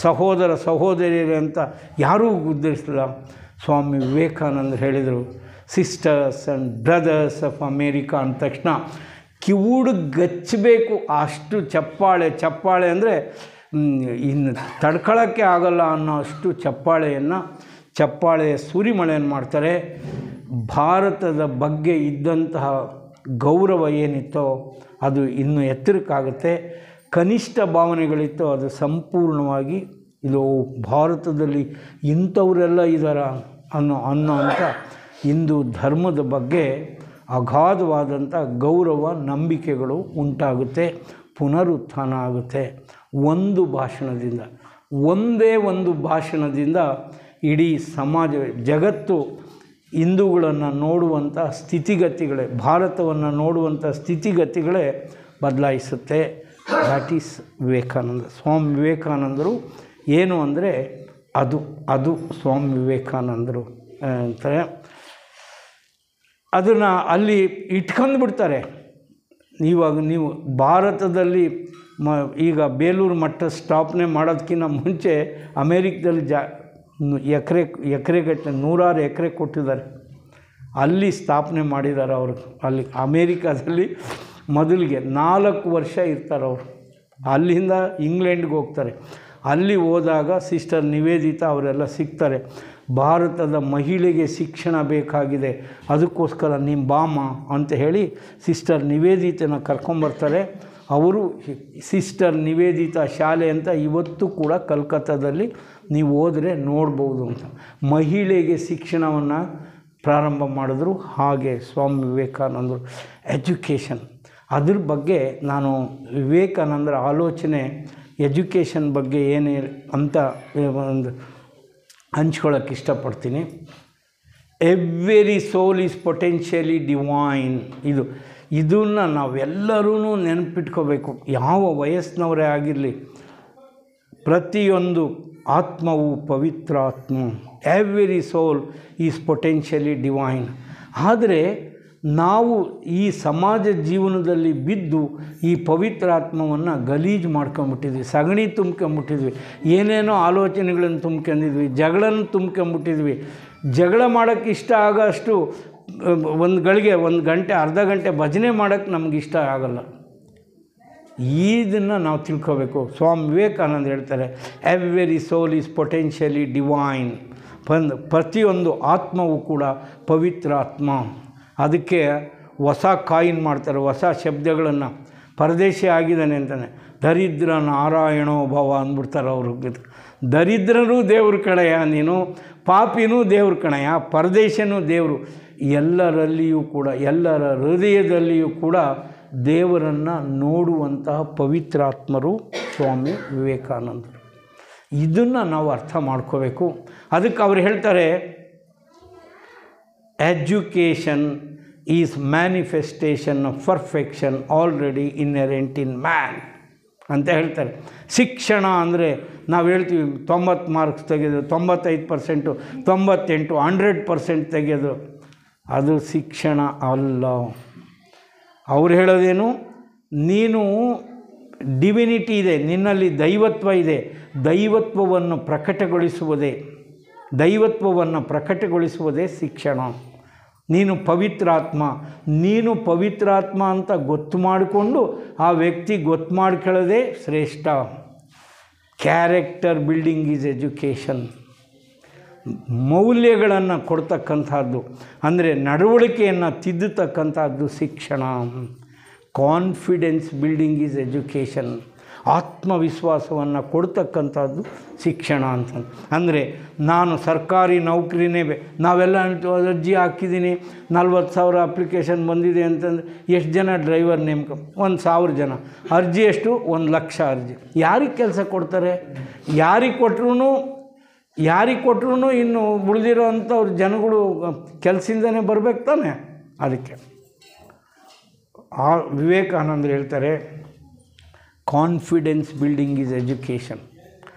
ಸಹೋದರ ಸಹೋದರಿಯರು ಅಂತ ಯಾರೂ ಉದ್ದೇಶಿಸಲಿಲ್ಲ. ಸ್ವಾಮಿ ವಿವೇಕಾನಂದರು ಹೇಳಿದರು sisters and brothers of America ಅಂದ ತಕ್ಷಣ ಕಿವುಡು ಗಚ್ಚಬೇಕು, ಅಷ್ಟು ಚಪ್ಪಾಳೆ ಅಂದರೆ ಇನ್ನು ತಡ್ಕೊಳ್ಳೋಕ್ಕೆ ಆಗಲ್ಲ ಅನ್ನೋ ಅಷ್ಟು ಚಪ್ಪಾಳೆಯ ಸುರಿಮಳೆಯನ್ನು ಮಾಡ್ತಾರೆ. ಭಾರತದ ಬಗ್ಗೆ ಇದ್ದಂತಹ ಗೌರವ ಏನಿತ್ತೋ ಅದು ಇನ್ನೂ ಎತ್ತರಕ್ಕಾಗುತ್ತೆ. ಕನಿಷ್ಠ ಭಾವನೆಗಳಿತ್ತೋ ಅದು ಸಂಪೂರ್ಣವಾಗಿ ಇದು ಭಾರತದಲ್ಲಿ ಇಂಥವರೆಲ್ಲ ಇದ್ದಾರ ಅನ್ನೋ ಅಂಥ ಹಿಂದೂ ಧರ್ಮದ ಬಗ್ಗೆ ಅಗಾಧವಾದಂಥ ಗೌರವ ನಂಬಿಕೆಗಳು ಉಂಟಾಗುತ್ತೆ, ಪುನರುತ್ಥಾನ ಆಗುತ್ತೆ. ಒಂದೇ ಒಂದು ಭಾಷಣದಿಂದ ಇಡೀ ಸಮಾಜ ಜಗತ್ತು ಹಿಂದೂಗಳನ್ನು ನೋಡುವಂಥ ಸ್ಥಿತಿಗತಿಗಳೇ, ಭಾರತವನ್ನು ನೋಡುವಂಥ ಸ್ಥಿತಿಗತಿಗಳೇ ಬದಲಾಯಿಸುತ್ತೆ. That is Vivekananda. ಸ್ವಾಮಿ ವಿವೇಕಾನಂದರು ಏನು ಅಂದರೆ ಅದು ಸ್ವಾಮಿ ವಿವೇಕಾನಂದರು ಅಂತಾರೆ. ಅದನ್ನು ಅಲ್ಲಿ ಇಟ್ಕೊಂಡು ಬಿಡ್ತಾರೆ. ಇವಾಗ ನೀವು ಭಾರತದಲ್ಲಿ ಈಗ ಬೇಲೂರು ಮಠ ಸ್ಥಾಪನೆ ಮಾಡೋದಕ್ಕಿಂತ ಮುಂಚೆ ಅಮೇರಿಕದಲ್ಲಿ ಎಕರೆಗಟ್ಟಲೆ 100 ಎಕರೆ ಕೊಟ್ಟಿದ್ದಾರೆ, ಅಲ್ಲಿ ಸ್ಥಾಪನೆ ಮಾಡಿದ್ದಾರೆ ಅವರು. ಅಲ್ಲಿ ಅಮೇರಿಕಾದಲ್ಲಿ ಮೊದಲಿಗೆ 4 ವರ್ಷ ಇರ್ತಾರೆ ಅವರು. ಅಲ್ಲಿಂದ ಇಂಗ್ಲೆಂಡ್ಗೆ ಹೋಗ್ತಾರೆ. ಅಲ್ಲಿ ಹೋದಾಗ ಸಿಸ್ಟರ್ ನಿವೇದಿತಾ ಅವರೆಲ್ಲ ಸಿಗ್ತಾರೆ. ಭಾರತದ ಮಹಿಳೆಗೆ ಶಿಕ್ಷಣ ಬೇಕಾಗಿದೆ, ಅದಕ್ಕೋಸ್ಕರ ನಿಮ್ಮ ಬಾಮ ಅಂತ ಹೇಳಿ ಸಿಸ್ಟರ್ ನಿವೇದಿತನ ಕರ್ಕೊಂಬರ್ತಾರೆ. ಅವರು ಸಿಸ್ಟರ್ ನಿವೇದಿತಾ ಶಾಲೆ ಅಂತ ಇವತ್ತು ಕೂಡ ಕಲ್ಕತ್ತಾದಲ್ಲಿ ನೀವು ಹೋದರೆ ನೋಡ್ಬೋದು ಅಂತ. ಮಹಿಳೆಗೆ ಶಿಕ್ಷಣವನ್ನು ಪ್ರಾರಂಭ ಮಾಡಿದ್ರು. ಹಾಗೆ ಸ್ವಾಮಿ ವಿವೇಕಾನಂದರು ಎಜುಕೇಷನ್, ಅದ್ರ ಬಗ್ಗೆ ನಾನು ವಿವೇಕಾನಂದರ ಆಲೋಚನೆ ಎಜುಕೇಷನ್ ಬಗ್ಗೆ ಏನೇ ಅಂತ ಒಂದು ಹಂಚ್ಕೊಳ್ಳೋಕ್ಕೆ ಇಷ್ಟಪಡ್ತೀನಿ. Every soul is potentially divine. ಇದನ್ನು ನಾವೆಲ್ಲರೂ ನೆನಪಿಟ್ಕೋಬೇಕು. ಯಾವ ವಯಸ್ಸಿನವರೇ ಆಗಿರಲಿ, ಪ್ರತಿಯೊಂದು ಆತ್ಮವು ಪವಿತ್ರ ಆತ್ಮ. Every soul is potentially divine. ಆದರೆ ನಾವು ಈ ಸಮಾಜ ಜೀವನದಲ್ಲಿ ಬಿದ್ದು ಈ ಪವಿತ್ರ ಆತ್ಮವನ್ನು ಗಲೀಜು ಮಾಡ್ಕೊಂಬಿಟ್ಟಿದ್ವಿ, ಸಗಣಿ ತುಂಬ್ಕೊಂಬಿಟ್ಟಿದ್ವಿ, ಏನೇನೋ ಆಲೋಚನೆಗಳನ್ನು ತುಂಬ್ಕೊಂಡಿದ್ವಿ, ಜಗಳನ್ನು ತುಂಬ್ಕೊಂಬಿಟ್ಟಿದ್ವಿ. ಜಗಳ ಮಾಡೋಕ್ಕೆ ಇಷ್ಟ ಆಗೋಷ್ಟು ಒಂದು ಗಂಟೆ ಅರ್ಧ ಗಂಟೆ ಭಜನೆ ಮಾಡೋಕ್ಕೆ ನಮ್ಗೆ ಇಷ್ಟ ಆಗಲ್ಲ. ಇದನ್ನು ನಾವು ತಿಳ್ಕೋಬೇಕು. ಸ್ವಾಮಿ ವಿವೇಕಾನಂದ ಹೇಳ್ತಾರೆ every soul is potentially divine. ಪ್ರತಿಯೊಂದು ಆತ್ಮವು ಕೂಡ ಪವಿತ್ರ ಆತ್ಮ. ಅದಕ್ಕೆ ಹೊಸ ಕಾಯಿನ್ ಮಾಡ್ತಾರೆ, ಹೊಸ ಶಬ್ದಗಳನ್ನು. ಪರದೇಶಿ ಆಗಿದ್ದಾನೆ ಅಂತಾನೆ, ದರಿದ್ರ ನಾರಾಯಣೋ ಭವ ಅಂದ್ಬಿಡ್ತಾರೆ ಅವರು. ದರಿದ್ರನೂ ದೇವ್ರ ಕಣಯ್ಯ, ನೀನು ಪಾಪಿನೂ ದೇವ್ರ ಕಣಯ್ಯ, ಪರದೇಶನೂ ದೇವರು. ಎಲ್ಲರಲ್ಲಿಯೂ ಕೂಡ, ಎಲ್ಲರ ಹೃದಯದಲ್ಲಿಯೂ ಕೂಡ ದೇವರನ್ನು ನೋಡುವಂತಹ ಪವಿತ್ರಾತ್ಮರು ಸ್ವಾಮಿ ವಿವೇಕಾನಂದರು. ಇದನ್ನು ನಾವು ಅರ್ಥ ಮಾಡ್ಕೋಬೇಕು. ಅದಕ್ಕೆ ಅವರು ಹೇಳ್ತಾರೆ education is manifestation of perfection already inherent in man ಅಂತ ಹೇಳ್ತಾರೆ. ಶಿಕ್ಷಣ ಅಂದರೆ ನಾವು ಹೇಳ್ತೀವಿ 90 ಮಾರ್ಕ್ಸ್ ತೆಗೆದು 95%, 98, 100% ತೆಗೆದು, ಅದು ಶಿಕ್ಷಣ ಅಲ್ಲ. ಅವ್ರು ಹೇಳೋದೇನು, ನೀನು ಡಿವಿನಿಟಿ ಇದೆ, ನಿನ್ನಲ್ಲಿ ದೈವತ್ವ ಇದೆ, ದೈವತ್ವವನ್ನು ಪ್ರಕಟಗೊಳಿಸುವುದೇ ಶಿಕ್ಷಣ. ನೀನು ಪವಿತ್ರಾತ್ಮ ಅಂತ ಗೊತ್ತು ಮಾಡಿಕೊಂಡು ಆ ವ್ಯಕ್ತಿ ಗೊತ್ತು ಮಾಡ್ಕೊಳ್ಳೋದೇ ಶ್ರೇಷ್ಠ. Character building is education. ಮೌಲ್ಯಗಳನ್ನು ಕೊಡ್ತಕ್ಕಂಥದ್ದು ಅಂದರೆ ನಡವಳಿಕೆಯನ್ನು ತಿದ್ದತಕ್ಕಂಥದ್ದು ಶಿಕ್ಷಣ. Confidence building is education. ಆತ್ಮವಿಶ್ವಾಸವನ್ನು ಕೊಡ್ತಕ್ಕಂಥದ್ದು ಶಿಕ್ಷಣ ಅಂತ. ಅಂದರೆ ನಾನು ಸರ್ಕಾರಿ ನೌಕರಿನೇ ನಾವೆಲ್ಲ ಅರ್ಜಿ ಹಾಕಿದ್ದೀನಿ, 40,000 ಅಪ್ಲಿಕೇಶನ್ ಬಂದಿದೆ ಅಂತಂದರೆ ಎಷ್ಟು ಜನ ಡ್ರೈವರ್ ನೇಮಕ? 1,000 ಜನ. ಅರ್ಜಿ ಎಷ್ಟು? 1,00,000 ಅರ್ಜಿ. ಯಾರಿಗೆ ಕೆಲಸ ಕೊಡ್ತಾರೆ? ಯಾರಿಗೆ ಕೊಟ್ಟರು ಇನ್ನು ಉಳಿದಿರೋ ಅಂಥವ್ರು ಜನಗಳು ಕೆಲಸದಿಂದನೇ ಬರಬೇಕು ತಾನೆ. ಅದಕ್ಕೆ ವಿವೇಕಾನಂದರು ಹೇಳ್ತಾರೆ ಕಾನ್ಫಿಡೆನ್ಸ್ ಬಿಲ್ಡಿಂಗ್ ಈಸ್ ಎಜುಕೇಷನ್.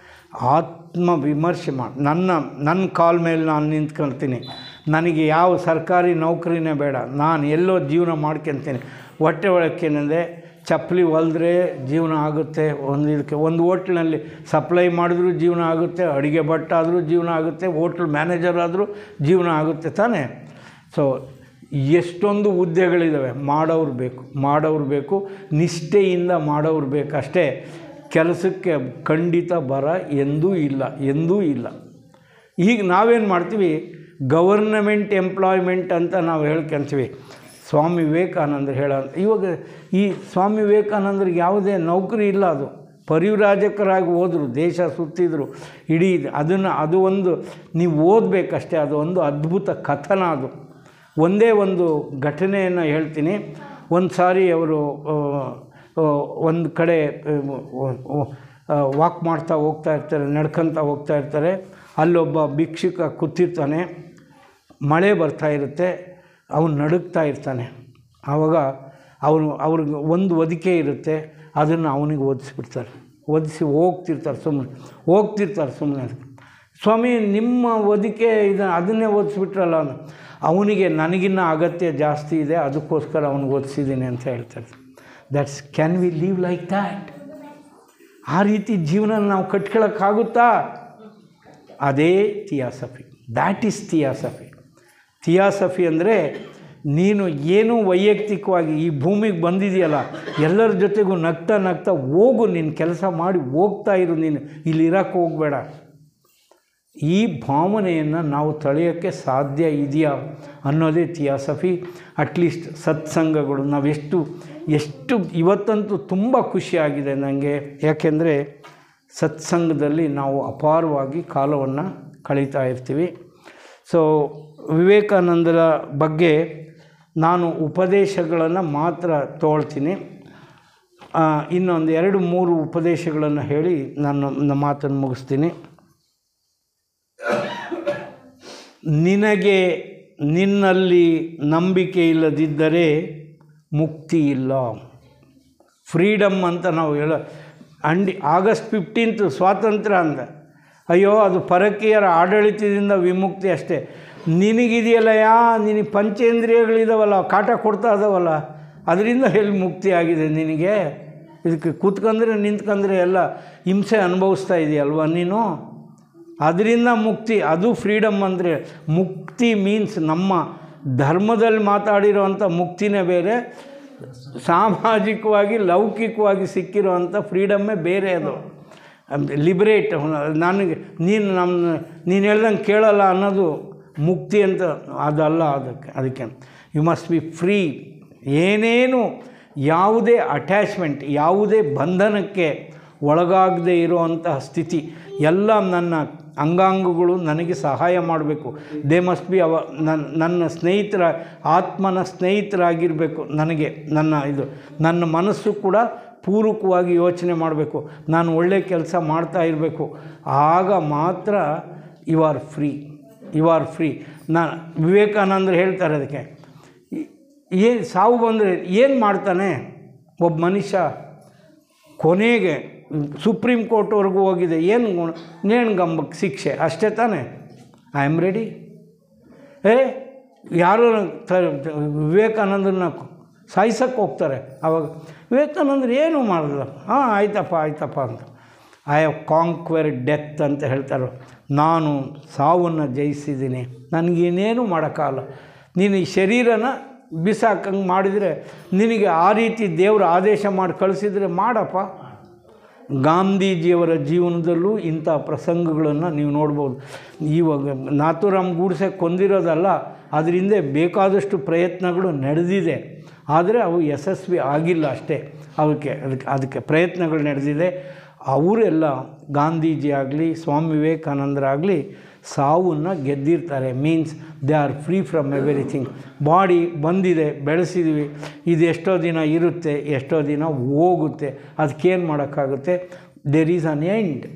ಆತ್ಮವಿಮರ್ಶೆ ಮಾಡಿ, ನನ್ನ ಕಾಲ ಮೇಲೆ ನಾನು ನಿಂತ್ಕೊಳ್ತೀನಿ, ನನಗೆ ಯಾವ ಸರ್ಕಾರಿ ನೌಕರಿನೇ ಬೇಡ, ನಾನು ಎಲ್ಲೋ ಜೀವನ ಮಾಡ್ಕೊತೀನಿ. ಹೊಟ್ಟೆ ಒಳಕ್ಕೇನಂದರೆ ಚಪ್ಪಲಿ ಹೊಲಿದ್ರೆ ಜೀವನ ಆಗುತ್ತೆ, ಒಂದು ಹೋಟ್ಲ್ನಲ್ಲಿ ಸಪ್ಲೈ ಮಾಡಿದ್ರೂ ಜೀವನ ಆಗುತ್ತೆ, ಅಡುಗೆ ಭಟ್ಟಾದರೂ ಜೀವನ ಆಗುತ್ತೆ, ಹೋಟ್ಲ್ ಮ್ಯಾನೇಜರ್ ಆದರೂ ಜೀವನ ಆಗುತ್ತೆ ತಾನೇ. ಸೊ ಎಷ್ಟೊಂದು ಹುದ್ದೆಗಳಿದ್ದಾವೆ, ಮಾಡೋರು ಬೇಕು, ನಿಷ್ಠೆಯಿಂದ ಮಾಡೋರು ಬೇಕು ಅಷ್ಟೇ. ಕೆಲಸಕ್ಕೆ ಖಂಡಿತ ಬರ ಎಂದೂ ಇಲ್ಲ. ಈಗ ನಾವೇನು ಮಾಡ್ತೀವಿ, ಗವರ್ನಮೆಂಟ್ ಎಂಪ್ಲಾಯ್ಮೆಂಟ್ ಅಂತ ನಾವು ಹೇಳ್ಕೊಂತೀವಿ. ಸ್ವಾಮಿ ವಿವೇಕಾನಂದರು ಇವಾಗ ಈ ಸ್ವಾಮಿ ವಿವೇಕಾನಂದರಿಗೆ ಯಾವುದೇ ನೌಕರಿ ಇಲ್ಲ, ಅದು ಪರಿವ್ರಾಜಕರಾಗಿ ಹೋದರು, ದೇಶ ಸುತ್ತಿದ್ರು ಇಡೀ ಅದು ಒಂದು ನೀವು ಓದಬೇಕಷ್ಟೇ. ಅದು ಒಂದು ಅದ್ಭುತ ಕಥನ. ಅದು ಒಂದೇ ಒಂದು ಘಟನೆಯನ್ನು ಹೇಳ್ತೀನಿ. ಒಂದು ಸಾರಿ ಅವರು ಒಂದು ಕಡೆ ವಾಕ್ ಮಾಡ್ತಾ ಹೋಗ್ತಾ ಇರ್ತಾರೆ, ನಡ್ಕೊತ ಹೋಗ್ತಾ ಇರ್ತಾರೆ. ಅಲ್ಲೊಬ್ಬ ಭಿಕ್ಷುಕ ಕೂತಿರ್ತಾನೆ, ಮಳೆ ಬರ್ತಾ ಇರುತ್ತೆ, ಅವನು ನಡುಗ್ತಾ ಇರ್ತಾನೆ. ಆವಾಗ ಅವ್ರಿಗೆ ಒಂದು ಹೊದಿಕೆ ಇರುತ್ತೆ, ಅದನ್ನು ಅವನಿಗೆ ಓದಿಸಿ ಹೋಗ್ತಿರ್ತಾರೆ ಸುಮ್ಮನೆ. ಸ್ವಾಮಿ ನಿಮ್ಮ ಹೊದಿಕೆ ಅದನ್ನೇ ಓದಿಸ್ಬಿಟ್ರಲ್ಲ, ಅವನಿಗೆ ನನಗಿನ್ನ ಅಗತ್ಯ ಜಾಸ್ತಿ ಇದೆ, ಅದಕ್ಕೋಸ್ಕರ ಅವನಿಗೆ ಓದಿಸಿದ್ದೀನಿ ಅಂತ ಹೇಳ್ತಾರೆ. Can we leave like that? ಆ ರೀತಿ ಜೀವನ ನಾವು ಕಟ್ಕೊಳ್ಳೋಕ್ಕಾಗುತ್ತಾ? ಅದೇ ಥಿಯಾಸಫಿ. ದ್ಯಾಟ್ ಈಸ್ ಥಿಯಾಸಫಿ ಅಂದರೆ ನೀನು ಏನು ವೈಯಕ್ತಿಕವಾಗಿ ಈ ಭೂಮಿಗೆ ಬಂದಿದೆಯಲ್ಲ, ಎಲ್ಲರ ಜೊತೆಗೂ ನಗ್ತಾ ಹೋಗು, ನೀನು ಕೆಲಸ ಮಾಡಿ ಹೋಗ್ತಾ ಇರು, ನೀನು ಇಲ್ಲಿ ಇರೋಕ್ಕೆ ಹೋಗಬೇಡ. ಈ ಭಾವನೆಯನ್ನು ನಾವು ತಳೆಯೋಕ್ಕೆ ಸಾಧ್ಯ ಇದೆಯಾ ಅನ್ನೋದೇ ಥಿಯಾಸಫಿ. ಅಟ್ಲೀಸ್ಟ್ ಸತ್ಸಂಗಗಳು ನಾವೆಷ್ಟು ಇವತ್ತಂತೂ ತುಂಬ ಖುಷಿಯಾಗಿದೆ ನನಗೆ. ಯಾಕೆಂದರೆ ಸತ್ಸಂಗದಲ್ಲಿ ನಾವು ಅಪಾರವಾಗಿ ಕಾಲವನ್ನು ಕಳೀತಾ ಇರ್ತೀವಿ. ಸೊ ವಿವೇಕಾನಂದರ ಬಗ್ಗೆ ನಾನು ಉಪದೇಶಗಳನ್ನು ಮಾತ್ರ ತಗೊಳ್ತೀನಿ. ಇನ್ನೊಂದು 2-3 ಉಪದೇಶಗಳನ್ನು ಹೇಳಿ ನನ್ನ ಮಾತನ್ನು ಮುಗಿಸ್ತೀನಿ. ನಿನಗೆ ನಿನ್ನಲ್ಲಿ ನಂಬಿಕೆ ಇಲ್ಲದಿದ್ದರೆ ಮುಕ್ತಿ ಇಲ್ಲ. ಫ್ರೀಡಮ್ ಅಂತ ನಾವು ಆಗಸ್ಟ್ 15 ಸ್ವಾತಂತ್ರ್ಯ ಅಂತ, ಅಯ್ಯೋ ಅದು ಪರಕೀಯರ ಆಡಳಿತದಿಂದ ವಿಮುಕ್ತಿ ಅಷ್ಟೇ. ನಿನಗಿದೆಯಲ್ಲ, ನಿನಗೆ ಪಂಚೇಂದ್ರಿಯಗಳಿದಾವಲ್ಲ, ಕಾಟ ಕೊಡ್ತಾ ಇದ್ದಾವಲ್ಲ, ಅದರಿಂದ ಎಲ್ಲಿ ಮುಕ್ತಿ ಆಗಿದೆ ನಿನಗೆ? ಇದಕ್ಕೆ ಕೂತ್ಕೊಂಡ್ರೆ ನಿಂತ್ಕೊಂಡ್ರೆ ಎಲ್ಲ ಹಿಂಸೆ ಅನುಭವಿಸ್ತಾ ಇದೆಯಲ್ವ ನೀನು, ಅದರಿಂದ ಮುಕ್ತಿ. ಅದು ಫ್ರೀಡಮ್ ಅಂದರೆ. ಮುಕ್ತಿ ಮೀನ್ಸ್ ನಮ್ಮ ಧರ್ಮದಲ್ಲಿ ಮಾತಾಡಿರೋವಂಥ ಮುಕ್ತಿನೇ ಬೇರೆ, ಸಾಮಾಜಿಕವಾಗಿ ಲೌಕಿಕವಾಗಿ ಸಿಕ್ಕಿರೋವಂಥ ಫ್ರೀಡಮ್ಮೇ ಬೇರೆ. ಅದು ಲಿಬರೇಟ್. ನೀನು ಹೇಳ್ದಂಗೆ ಕೇಳಲ್ಲ ಅನ್ನೋದು ಮುಕ್ತಿ ಅಂತ ಅದಲ್ಲ. ಅದಕ್ಕೆ ಯು ಮಸ್ಟ್ ಬಿ ಫ್ರೀ. ಏನೇನು ಯಾವುದೇ ಅಟ್ಯಾಚ್ಮೆಂಟ್, ಯಾವುದೇ ಬಂಧನಕ್ಕೆ ಒಳಗಾಗದೇ ಇರುವಂತಹ ಸ್ಥಿತಿ. ಎಲ್ಲ ನನ್ನ ಅಂಗಾಂಗಗಳು ನನಗೆ ಸಹಾಯ ಮಾಡಬೇಕು. ದೇ ಮಸ್ಟ್ ಬಿ ನನ್ನ ಸ್ನೇಹಿತರ, ಆತ್ಮನ ಸ್ನೇಹಿತರಾಗಿರಬೇಕು ನನಗೆ. ನನ್ನ ಮನಸ್ಸು ಕೂಡ ಪೂರಕವಾಗಿ ಯೋಚನೆ ಮಾಡಬೇಕು. ನಾನು ಒಳ್ಳೆಯ ಕೆಲಸ ಮಾಡ್ತಾ ಇರಬೇಕು. ಆಗ ಮಾತ್ರ ಯು ಆರ್ ಫ್ರೀ. ವಿವೇಕಾನಂದರು ಹೇಳ್ತಾರೆ ಅದಕ್ಕೆ. ಸಾವು ಬಂದರೆ ಏನು ಮಾಡ್ತಾನೆ ಒಬ್ಬ ಮನುಷ್ಯ? ಕೊನೆಗೆ ಸುಪ್ರೀಂ ಕೋರ್ಟ್ವರೆಗೂ ಹೋಗಿದೆ, ನೇಣ್ಗಂಬಕ್ಕೆ ಶಿಕ್ಷೆ ಅಷ್ಟೇ ತಾನೆ. I am ready. ಯಾರು ವಿವೇಕಾನಂದರನ್ನ ಸಾಯಿಸೋಕ್ಕೆ ಹೋಗ್ತಾರೆ. ಆವಾಗ ವಿವೇಕಾನಂದರು ಏನೂ ಮಾಡಿಲ್ಲ. ಆಯ್ತಪ್ಪ ಅಂತ. ಐ ಹ್ಯಾವ್ ಕಾಂಕ್ವೆರ್ಡ್ ಡೆತ್ ಅಂತ ಹೇಳ್ತಾರೆ. ನಾನು ಸಾವನ್ನು ಜಯಿಸಿದ್ದೀನಿ, ನನಗೇನೇನು ಮಾಡೋಕ್ಕಾಗಲ್ಲ. ನೀನು ಈ ಶರೀರನ ಬಿಸಾಕಂಗೆ ಮಾಡಿದರೆ, ನಿನಗೆ ಆ ರೀತಿ ದೇವರು ಆದೇಶ ಮಾಡಿ ಕಳಿಸಿದರೆ ಮಾಡಪ್ಪ. ಗಾಂಧೀಜಿಯವರ ಜೀವನದಲ್ಲೂ ಇಂಥ ಪ್ರಸಂಗಗಳನ್ನು ನೀವು ನೋಡ್ಬೋದು. ಇವಾಗ ನಾಥೂರಾಮ್ ಗೂಡ್ಸೆ ಕೊಂದಿರೋದಲ್ಲ, ಅದರಿಂದ ಬೇಕಾದಷ್ಟು ಪ್ರಯತ್ನಗಳು ನಡೆದಿದೆ, ಆದರೆ ಅವು ಯಶಸ್ವಿ ಆಗಿಲ್ಲ ಅಷ್ಟೇ. ಅದಕ್ಕೆ ಪ್ರಯತ್ನಗಳು ನಡೆದಿದೆ. ಅವರೆಲ್ಲ ಗಾಂಧೀಜಿ ಆಗಲಿ ಸ್ವಾಮಿ ವಿವೇಕಾನಂದರಾಗಲಿ ಸಾವನ್ನು ಗೆದ್ದಿರ್ತಾರೆ. Means they are free from everything. Body ಬಂದಿದೆ, ಬೆಳೆಸಿದ್ವಿ, ಇದು ಎಷ್ಟೋ ದಿನ ಇರುತ್ತೆ, ಎಷ್ಟೋ ದಿನ ಹೋಗುತ್ತೆ. ಅದಕ್ಕೇನು ಮಾಡೋಕ್ಕಾಗುತ್ತೆ? There is an end.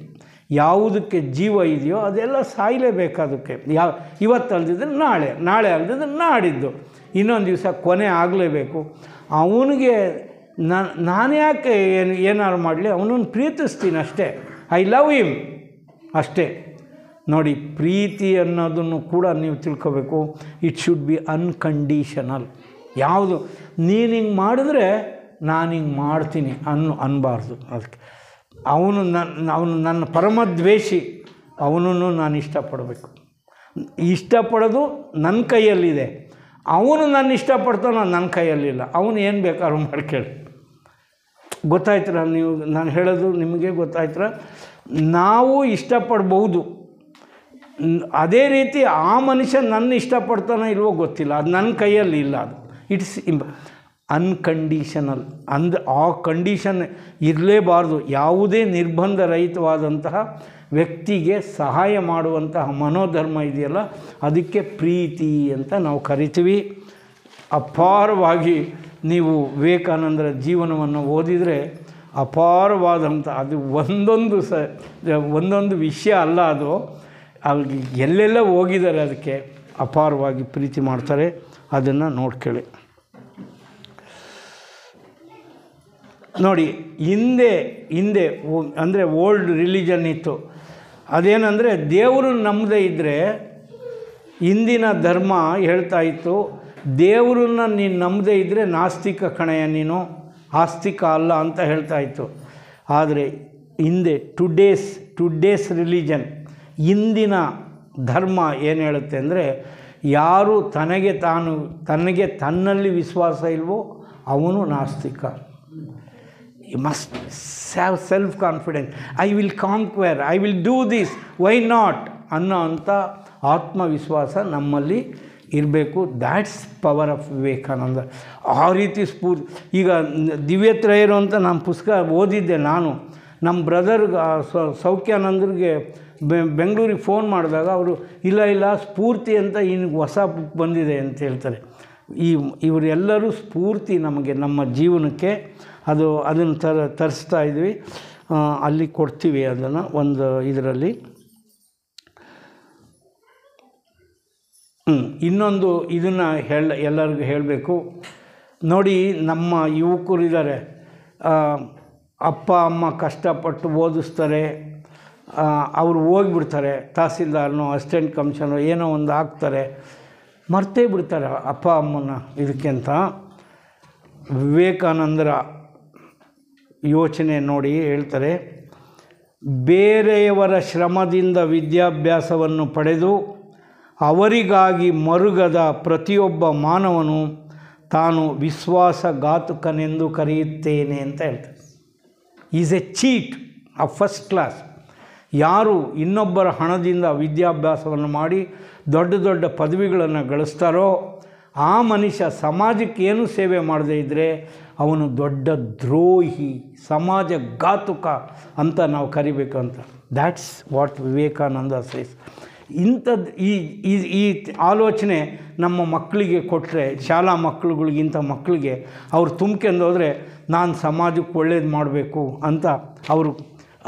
ಯಾವುದಕ್ಕೆ ಜೀವ ಇದೆಯೋ ಅದೆಲ್ಲ ಸಾಯಲೇಬೇಕು. ಅದಕ್ಕೆ ಇವತ್ತು ಅಲ್ದಿದ್ರೆ ನಾಳೆ ಅಲ್ದಿದ್ರೆ ನಾಡಿದ್ದು, ಇನ್ನೊಂದು ದಿವಸ ಕೊನೆ ಆಗಲೇಬೇಕು. ಅವನಿಗೆ ನಾನು ಯಾಕೆ ಏನಾರು ಮಾಡಲಿ, ಅವನನ್ನು ಪ್ರೀತಿಸ್ತೀನಿ ಅಷ್ಟೇ. ಐ ಲವ್ ಹಿಮ್ ಅಷ್ಟೇ. ನೋಡಿ, ಪ್ರೀತಿ ಅನ್ನೋದನ್ನು ಕೂಡ ನೀವು ತಿಳ್ಕೋಬೇಕು. It should be unconditional. ಯಾವುದು ನೀನು ಹಿಂಗೆ ಮಾಡಿದ್ರೆ ನಾನು ಹಿಂಗೆ ಮಾಡ್ತೀನಿ ಅನ್ನಬಾರ್ದು. ಅದಕ್ಕೆ ಅವನು ನನ್ನ ಪರಮದ್ವೇಷಿ, ಅವನನ್ನು ನಾನು ಇಷ್ಟಪಡಬೇಕು. ಇಷ್ಟಪಡೋದು ನನ್ನ ಕೈಯಲ್ಲಿದೆ. ಅವನು ನನ್ನ ಇಷ್ಟಪಡ್ತಾನೋ ನನ್ನ ಕೈಯಲ್ಲಿಲ್ಲ. ಅವನು ಏನು ಬೇಕಾದ್ರೂ ಮಾಡ್ಕೇಳಿ. ಗೊತ್ತಾಯ್ತರ? ನೀವು ನಾನು ಹೇಳೋದು ನಿಮಗೆ ಗೊತ್ತಾಯ್ತರ? ನಾವು ಇಷ್ಟಪಡ್ಬೋದು, ಅದೇ ರೀತಿ ಆ ಮನುಷ್ಯ ನನ್ನ ಇಷ್ಟಪಡ್ತಾನೋ ಇಲ್ವೋ ಗೊತ್ತಿಲ್ಲ. ಅದು ನನ್ನ ಕೈಯಲ್ಲಿ ಇಲ್ಲ. ಅದು ಇಟ್ಸ್ ಅನ್ಕಂಡೀಷನಲ್. ಆ ಕಂಡೀಷನ್ ಇರಲೇಬಾರ್ದು. ಯಾವುದೇ ನಿರ್ಬಂಧ ರಹಿತವಾದಂತಹ ವ್ಯಕ್ತಿಗೆ ಸಹಾಯ ಮಾಡುವಂತಹ ಮನೋಧರ್ಮ ಇದೆಯಲ್ಲ, ಅದಕ್ಕೆ ಪ್ರೀತಿ ಅಂತ ನಾವು ಕರಿತೀವಿ. ಅಪಾರವಾಗಿ ನೀವು ವಿವೇಕಾನಂದರ ಜೀವನವನ್ನು ಓದಿದರೆ ಅಪಾರವಾದಂಥ, ಅದು ಒಂದೊಂದು ವಿಷಯ ಅಲ್ಲ, ಅದು ಅವ್ರಿಗೆ ಎಲ್ಲೆಲ್ಲ ಹೋಗಿದ್ದಾರೆ, ಅದಕ್ಕೆ ಅಪಾರವಾಗಿ ಪ್ರೀತಿ ಮಾಡ್ತಾರೆ. ಅದನ್ನು ನೋಡ್ಕೊಳ್ಳಿ. ನೋಡಿ, ಹಿಂದೆ ಅಂದರೆ ಓಲ್ಡ್ ರಿಲಿಜನ್ ಇತ್ತು. ಅದೇನೆಂದರೆ ದೇವರು ನಮ್ಮದೇ ಇದ್ದರೆ, ಹಿಂದಿನ ಧರ್ಮ ಹೇಳ್ತಾ ಇತ್ತು, ದೇವರನ್ನ ನೀನು ನಂಬದೇ ಇದ್ದರೆ ನಾಸ್ತಿಕ ಕಣೆಯ, ನೀನು ಆಸ್ತಿಕ ಅಲ್ಲ ಅಂತ ಹೇಳ್ತಾ ಇತ್ತು. ಆದರೆ ಹಿಂದೆ ಟುಡೇಸ್ ರಿಲಿಜನ್, ಇಂದಿನ ಧರ್ಮ ಏನು ಹೇಳುತ್ತೆ ಅಂದರೆ, ಯಾರು ತನಗೆ ತನ್ನಲ್ಲಿ ವಿಶ್ವಾಸ ಇಲ್ವೋ ಅವನು ನಾಸ್ತಿಕ. You must have self confidence. I will conquer, I will do this, why not ಅನ್ನೋ ಅಂಥ ಆತ್ಮವಿಶ್ವಾಸ ನಮ್ಮಲ್ಲಿ ಇರಬೇಕು. That's power of Vivekananda. ಆ ರೀತಿ ಸ್ಫೂರ್ತಿ. ಈಗ ದಿವ್ಯತ್ರಯರು ಅಂತ ನಾನು ಪುಸ್ತಕ ಓದಿದ್ದೆ. ನಾನು ನಮ್ಮ ಬ್ರದರ್ಗೆ ಸೌಖ್ಯಾನಂದರಿಗೆ ಬೆಂಗಳೂರಿಗೆ ಫೋನ್ ಮಾಡಿದಾಗ ಅವರು ಇಲ್ಲ ಸ್ಫೂರ್ತಿ ಅಂತ ಇನ್ನು ಹೊಸ ಬುಕ್ ಬಂದಿದೆ ಅಂತ ಹೇಳ್ತಾರೆ. ಇವರೆಲ್ಲರೂ ಸ್ಫೂರ್ತಿ ನಮಗೆ, ನಮ್ಮ ಜೀವನಕ್ಕೆ. ಅದನ್ನು ತರಿಸ್ತಾ ಇದ್ವಿ, ಅಲ್ಲಿ ಕೊಡ್ತೀವಿ ಅದನ್ನು ಒಂದು ಇದರಲ್ಲಿ. ಇನ್ನೊಂದು ಇದನ್ನು ಎಲ್ಲರಿಗೂ ಹೇಳಬೇಕು. ನೋಡಿ, ನಮ್ಮ ಯುವಕರಿದ್ದಾರೆ, ಅಪ್ಪ ಅಮ್ಮ ಕಷ್ಟಪಟ್ಟು ಓದಿಸ್ತಾರೆ, ಅವರು ಹೋಗಿಬಿಡ್ತಾರೆ, ತಹಸೀಲ್ದಾರ್ನೋ ಅಸಿಸ್ಟೆಂಟ್ ಕಮಿಷನೋ ಏನೋ ಒಂದು ಆಗ್ತಾರೆ, ಮರ್ತೇ ಬಿಡ್ತಾರೆ ಅಪ್ಪ ಅಮ್ಮನ. ಇದಕ್ಕೆ ಅಂತ ವಿವೇಕಾನಂದರ ಯೋಚನೆ ನೋಡಿ ಹೇಳ್ತಾರೆ, ಬೇರೆಯವರ ಶ್ರಮದಿಂದ ವಿದ್ಯಾಭ್ಯಾಸವನ್ನು ಪಡೆದು ಅವರಿಗಾಗಿ ಮರುಗದ ಪ್ರತಿಯೊಬ್ಬ ಮಾನವನು ತಾನು ವಿಶ್ವಾಸಘಾತುಕನೆಂದು ಕರೆಯುತ್ತೇನೆ ಅಂತ ಹೇಳ್ತಾರೆ. Is a cheat of first class. ಯಾರು ಇನ್ನೊಬ್ಬರ ಹಣದಿಂದ ವಿದ್ಯಾಭ್ಯಾಸವನ್ನು ಮಾಡಿ ದೊಡ್ಡ ದೊಡ್ಡ ಪದವಿಗಳನ್ನು ಗಳಿಸ್ತಾರೋ ಆ ಮನುಷ್ಯ ಸಮಾಜಕ್ಕೆ ಏನು ಸೇವೆ ಮಾಡದೇ ಇದ್ದರೆ ಅವನು ದೊಡ್ಡ ದ್ರೋಹಿ, ಸಮಾಜಘಾತುಕ ಅಂತ ನಾವು ಕರಿಬೇಕು ಅಂತ. That's what Vivekananda says. ಇಂಥದ್ದು ಈ ಆಲೋಚನೆ ನಮ್ಮ ಮಕ್ಕಳಿಗೆ ಕೊಟ್ಟರೆ, ಶಾಲಾ ಮಕ್ಕಳುಗಳಿಗೆ, ಇಂಥ ಮಕ್ಕಳಿಗೆ ಅವ್ರು ತುಂಬ್ಕೊಂಡು ಹೋದರೆ ನಾನು ಸಮಾಜಕ್ಕೆ ಒಳ್ಳೇದು ಮಾಡಬೇಕು ಅಂತ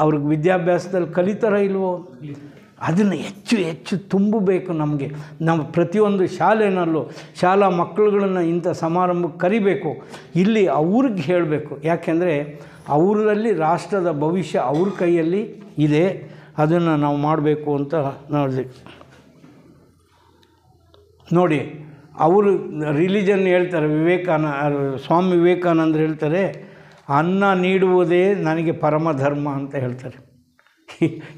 ಅವ್ರಿಗೆ ವಿದ್ಯಾಭ್ಯಾಸದಲ್ಲಿ ಕಲಿತಾರ ಇಲ್ವೋ, ಅದನ್ನು ಹೆಚ್ಚು ತುಂಬಬೇಕು ನಮಗೆ. ನಮ್ಮ ಪ್ರತಿಯೊಂದು ಶಾಲೆಯಲ್ಲೂ ಶಾಲಾ ಮಕ್ಕಳುಗಳನ್ನು ಇಂಥ ಸಮಾರಂಭಕ್ಕೆ ಕರಿಬೇಕು. ಇಲ್ಲಿ ಅವ್ರಿಗೆ ಹೇಳಬೇಕು, ಯಾಕೆಂದರೆ ಅವರಲ್ಲಿ ರಾಷ್ಟ್ರದ ಭವಿಷ್ಯ ಅವ್ರ ಕೈಯಲ್ಲಿ ಇದೆ. ಅದನ್ನು ನಾವು ಮಾಡಬೇಕು ಅಂತ ನೋಡಿ. ಅವರು ರಿಲಿಜನ್ ಹೇಳ್ತಾರೆ, ಸ್ವಾಮಿ ವಿವೇಕಾನಂದರು ಹೇಳ್ತಾರೆ, ಅನ್ನ ನೀಡುವುದೇ ನನಗೆ ಪರಮಧರ್ಮ ಅಂತ ಹೇಳ್ತಾರೆ.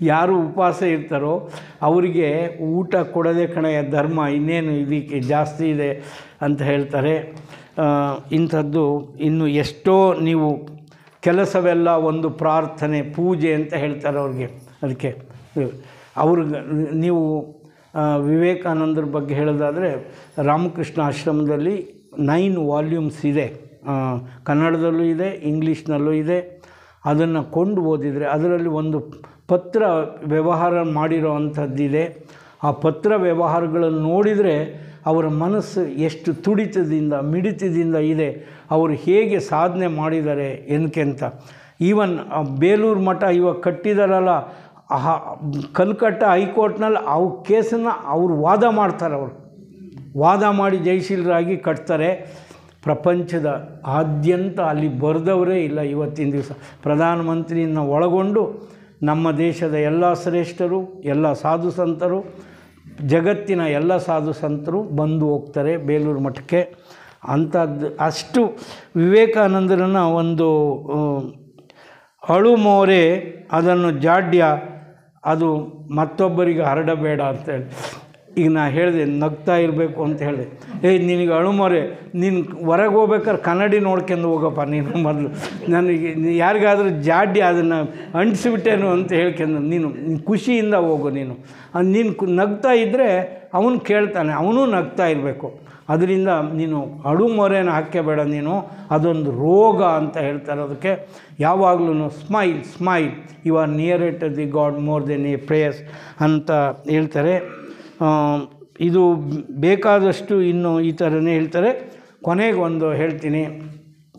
ಯಾರು ಉಪವಾಸ ಇರ್ತಾರೋ ಅವರಿಗೆ ಊಟ ಕೊಡೋದೇ ಕಣೆಯ ಧರ್ಮ, ಇನ್ನೇನು ಇದಕ್ಕೆ ಜಾಸ್ತಿ ಇದೆ ಅಂತ ಹೇಳ್ತಾರೆ. ಇಂಥದ್ದು ಇನ್ನು ಎಷ್ಟೋ ನೀವು ಕೆಲಸವೆಲ್ಲ ಒಂದು ಪ್ರಾರ್ಥನೆ, ಪೂಜೆ ಅಂತ ಹೇಳ್ತಾರೆ ಅವ್ರಿಗೆ. ಅದಕ್ಕೆ ನೀವು ವಿವೇಕಾನಂದರ ಬಗ್ಗೆ ಹೇಳೋದಾದರೆ, ರಾಮಕೃಷ್ಣ ಆಶ್ರಮದಲ್ಲಿ 9 ವಾಲ್ಯೂಮ್ಸ್ ಇದೆ. ಕನ್ನಡದಲ್ಲೂ ಇದೆ, ಇಂಗ್ಲೀಷ್ನಲ್ಲೂ ಇದೆ. ಅದನ್ನು ಕೊಂಡು ಓದಿದರೆ ಅದರಲ್ಲಿ ಒಂದು ಪತ್ರ ವ್ಯವಹಾರ ಮಾಡಿರೋ ಅಂಥದ್ದಿದೆ. ಆ ಪತ್ರ ವ್ಯವಹಾರಗಳನ್ನು ನೋಡಿದರೆ ಅವರ ಮನಸ್ಸು ಎಷ್ಟು ತುಡಿತದಿಂದ ಮಿಡಿತದಿಂದ ಇದೆ, ಅವರು ಹೇಗೆ ಸಾಧನೆ ಮಾಡಿದ್ದಾರೆ ಎನ್ಕೆಂತ. ಈವನ್ ಬೇಲೂರು ಮಠ ಇವಾಗ ಕಟ್ಟಿದಾರಲ್ಲ, ಕಲ್ಕಟ್ಟ ಹೈಕೋರ್ಟ್ನಲ್ಲಿ ಕೇಸನ್ನು ಅವರು ವಾದ ಮಾಡ್ತಾರೆ. ಅವರು ವಾದ ಮಾಡಿ ಜಯಶೀಲರಾಗಿ ಕಟ್ತಾರೆ. ಪ್ರಪಂಚದ ಆದ್ಯಂತ ಅಲ್ಲಿ ಬರೆದವರೇ ಇಲ್ಲ ಇವತ್ತಿನ ದಿವಸ. ಪ್ರಧಾನಮಂತ್ರಿಯನ್ನು ಒಳಗೊಂಡು ನಮ್ಮ ದೇಶದ ಎಲ್ಲ ಶ್ರೇಷ್ಠರು, ಎಲ್ಲ ಸಾಧು ಸಂತರು, ಜಗತ್ತಿನ ಎಲ್ಲ ಸಾಧು ಸಂತರು ಬಂದು ಹೋಗ್ತಾರೆ ಬೇಲೂರು ಮಠಕ್ಕೆ. ಅಂಥದ್ದು ಅಷ್ಟು ವಿವೇಕಾನಂದರನ್ನ ಒಂದು ಅಳುಮೋರೆ, ಅದನ್ನು ಜಾಡ್ಯ, ಅದು ಮತ್ತೊಬ್ಬರಿಗೆ ಹರಡಬೇಡ ಅಂತೇಳಿ. ಈಗ ನಾ ಹೇಳಿದೆ ನಗ್ತಾ ಇರಬೇಕು ಅಂತ ಹೇಳಿದೆ. ನಿನಗೆ ಅಳುಮೋರೆ, ನೀನು ಹೊರಗೆ ಹೋಗ್ಬೇಕಾದ್ರೆ ಕನ್ನಡಿ ನೋಡ್ಕೊಂಡು ಹೋಗಪ್ಪ ನೀನು ಮೊದಲು. ನನಗೆ ಯಾರಿಗಾದರೂ ಜಾಡ್ಯ ಅದನ್ನು ಅಂಟಿಸಿಬಿಟ್ಟೇನು ಅಂತ ಹೇಳ್ಕೊಂಡು ನೀನು ಖುಷಿಯಿಂದ ಹೋಗು. ನೀನು ನಗ್ತಾ ಇದ್ದರೆ ಅವನು ಕೇಳ್ತಾನೆ, ಅವನು ನಗ್ತಾ ಇರಬೇಕು. ಅದರಿಂದ ನೀನು ಅಳುಮೊರೆನ ಹಾಕಬೇಡ, ನೀನು ಅದೊಂದು ರೋಗ ಅಂತ ಹೇಳ್ತಾರೆ. ಅದಕ್ಕೆ ಯಾವಾಗಲೂ smile you are near to the god more than a prayers ಅಂತ ಹೇಳ್ತಾರೆ. ಇದು ಬೇಕಾದಷ್ಟು ಇನ್ನು ಈ ಥರನೇ ಹೇಳ್ತಾರೆ. ಕೊನೆಗೆ ಒಂದು ಹೇಳ್ತೀನಿ,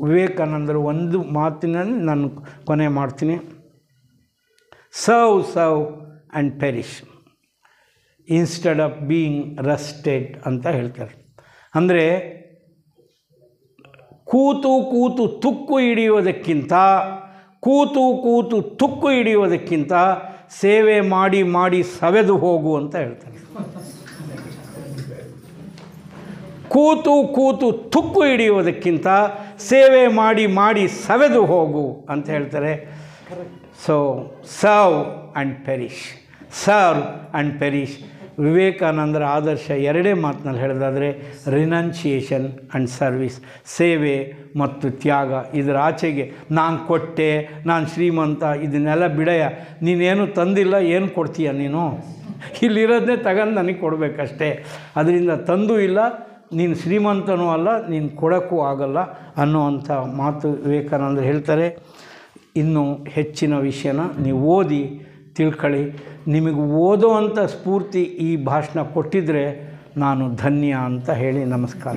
ವಿವೇಕಾನಂದರು ಒಂದು ಮಾತಿನಲ್ಲಿ ನಾನು ಕೊನೆ ಮಾಡ್ತೀನಿ. Serve and perish instead of being rusted ಅಂತ ಹೇಳ್ತಾರೆ. ಅಂದರೆ ಕೂತು ತುಕ್ಕು ಹಿಡಿಯೋದಕ್ಕಿಂತ ಸೇವೆ ಮಾಡಿ ಸವೆದು ಹೋಗು ಅಂತ ಹೇಳ್ತಾರೆ. ಕೂತು ತುಕ್ಕು ಹಿಡಿಯೋದಕ್ಕಿಂತ ಸೇವೆ ಮಾಡಿ ಸವೆದು ಹೋಗು ಅಂತ ಹೇಳ್ತಾರೆ. ಸೊ ಸರ್ವ್ ಆ್ಯಂಡ್ ಪೆರಿಶ್ ವಿವೇಕಾನಂದರ ಆದರ್ಶ ಎರಡೇ ಮಾತಿನಲ್ಲಿ ಹೇಳೋದಾದರೆ ರಿನನ್ಸಿಯೇಷನ್ ಆ್ಯಂಡ್ ಸರ್ವಿಸ್, ಸೇವೆ ಮತ್ತು ತ್ಯಾಗ. ಇದರ ಆಚೆಗೆ ನಾನು ಕೊಟ್ಟೆ, ನಾನು ಶ್ರೀಮಂತ, ಇದನ್ನೆಲ್ಲ ಬಿಡಯ್ಯ. ನೀನೇನು ತಂದಿಲ್ಲ, ಏನು ಕೊಡ್ತೀಯ ನೀನು? ಇಲ್ಲಿರೋದನ್ನೇ ತಗೊಂಡು ನನಗೆ ಕೊಡಬೇಕಷ್ಟೇ. ಅದರಿಂದ ತಂದೂ ಇಲ್ಲ, ನೀನು ಶ್ರೀಮಂತನೂ ಅಲ್ಲ, ನೀನು ಕೊಡೋಕ್ಕೂ ಆಗಲ್ಲ ಅನ್ನುವಂಥ ಮಾತು ವಿವೇಕಾನಂದರು ಹೇಳ್ತಾರೆ. ಇನ್ನೂ ಹೆಚ್ಚಿನ ವಿಷಯನ ನೀವು ಓದಿ ತಿಳ್ಕೊಳ್ಳಿ. ನಿಮಗೆ ಓದೋ ಅಂಥ ಸ್ಫೂರ್ತಿ ಈ ಭಾಷಣ ಕೊಟ್ಟಿದ್ದರೆ ನಾನು ಧನ್ಯ ಅಂತ ಹೇಳಿ ನಮಸ್ಕಾರ.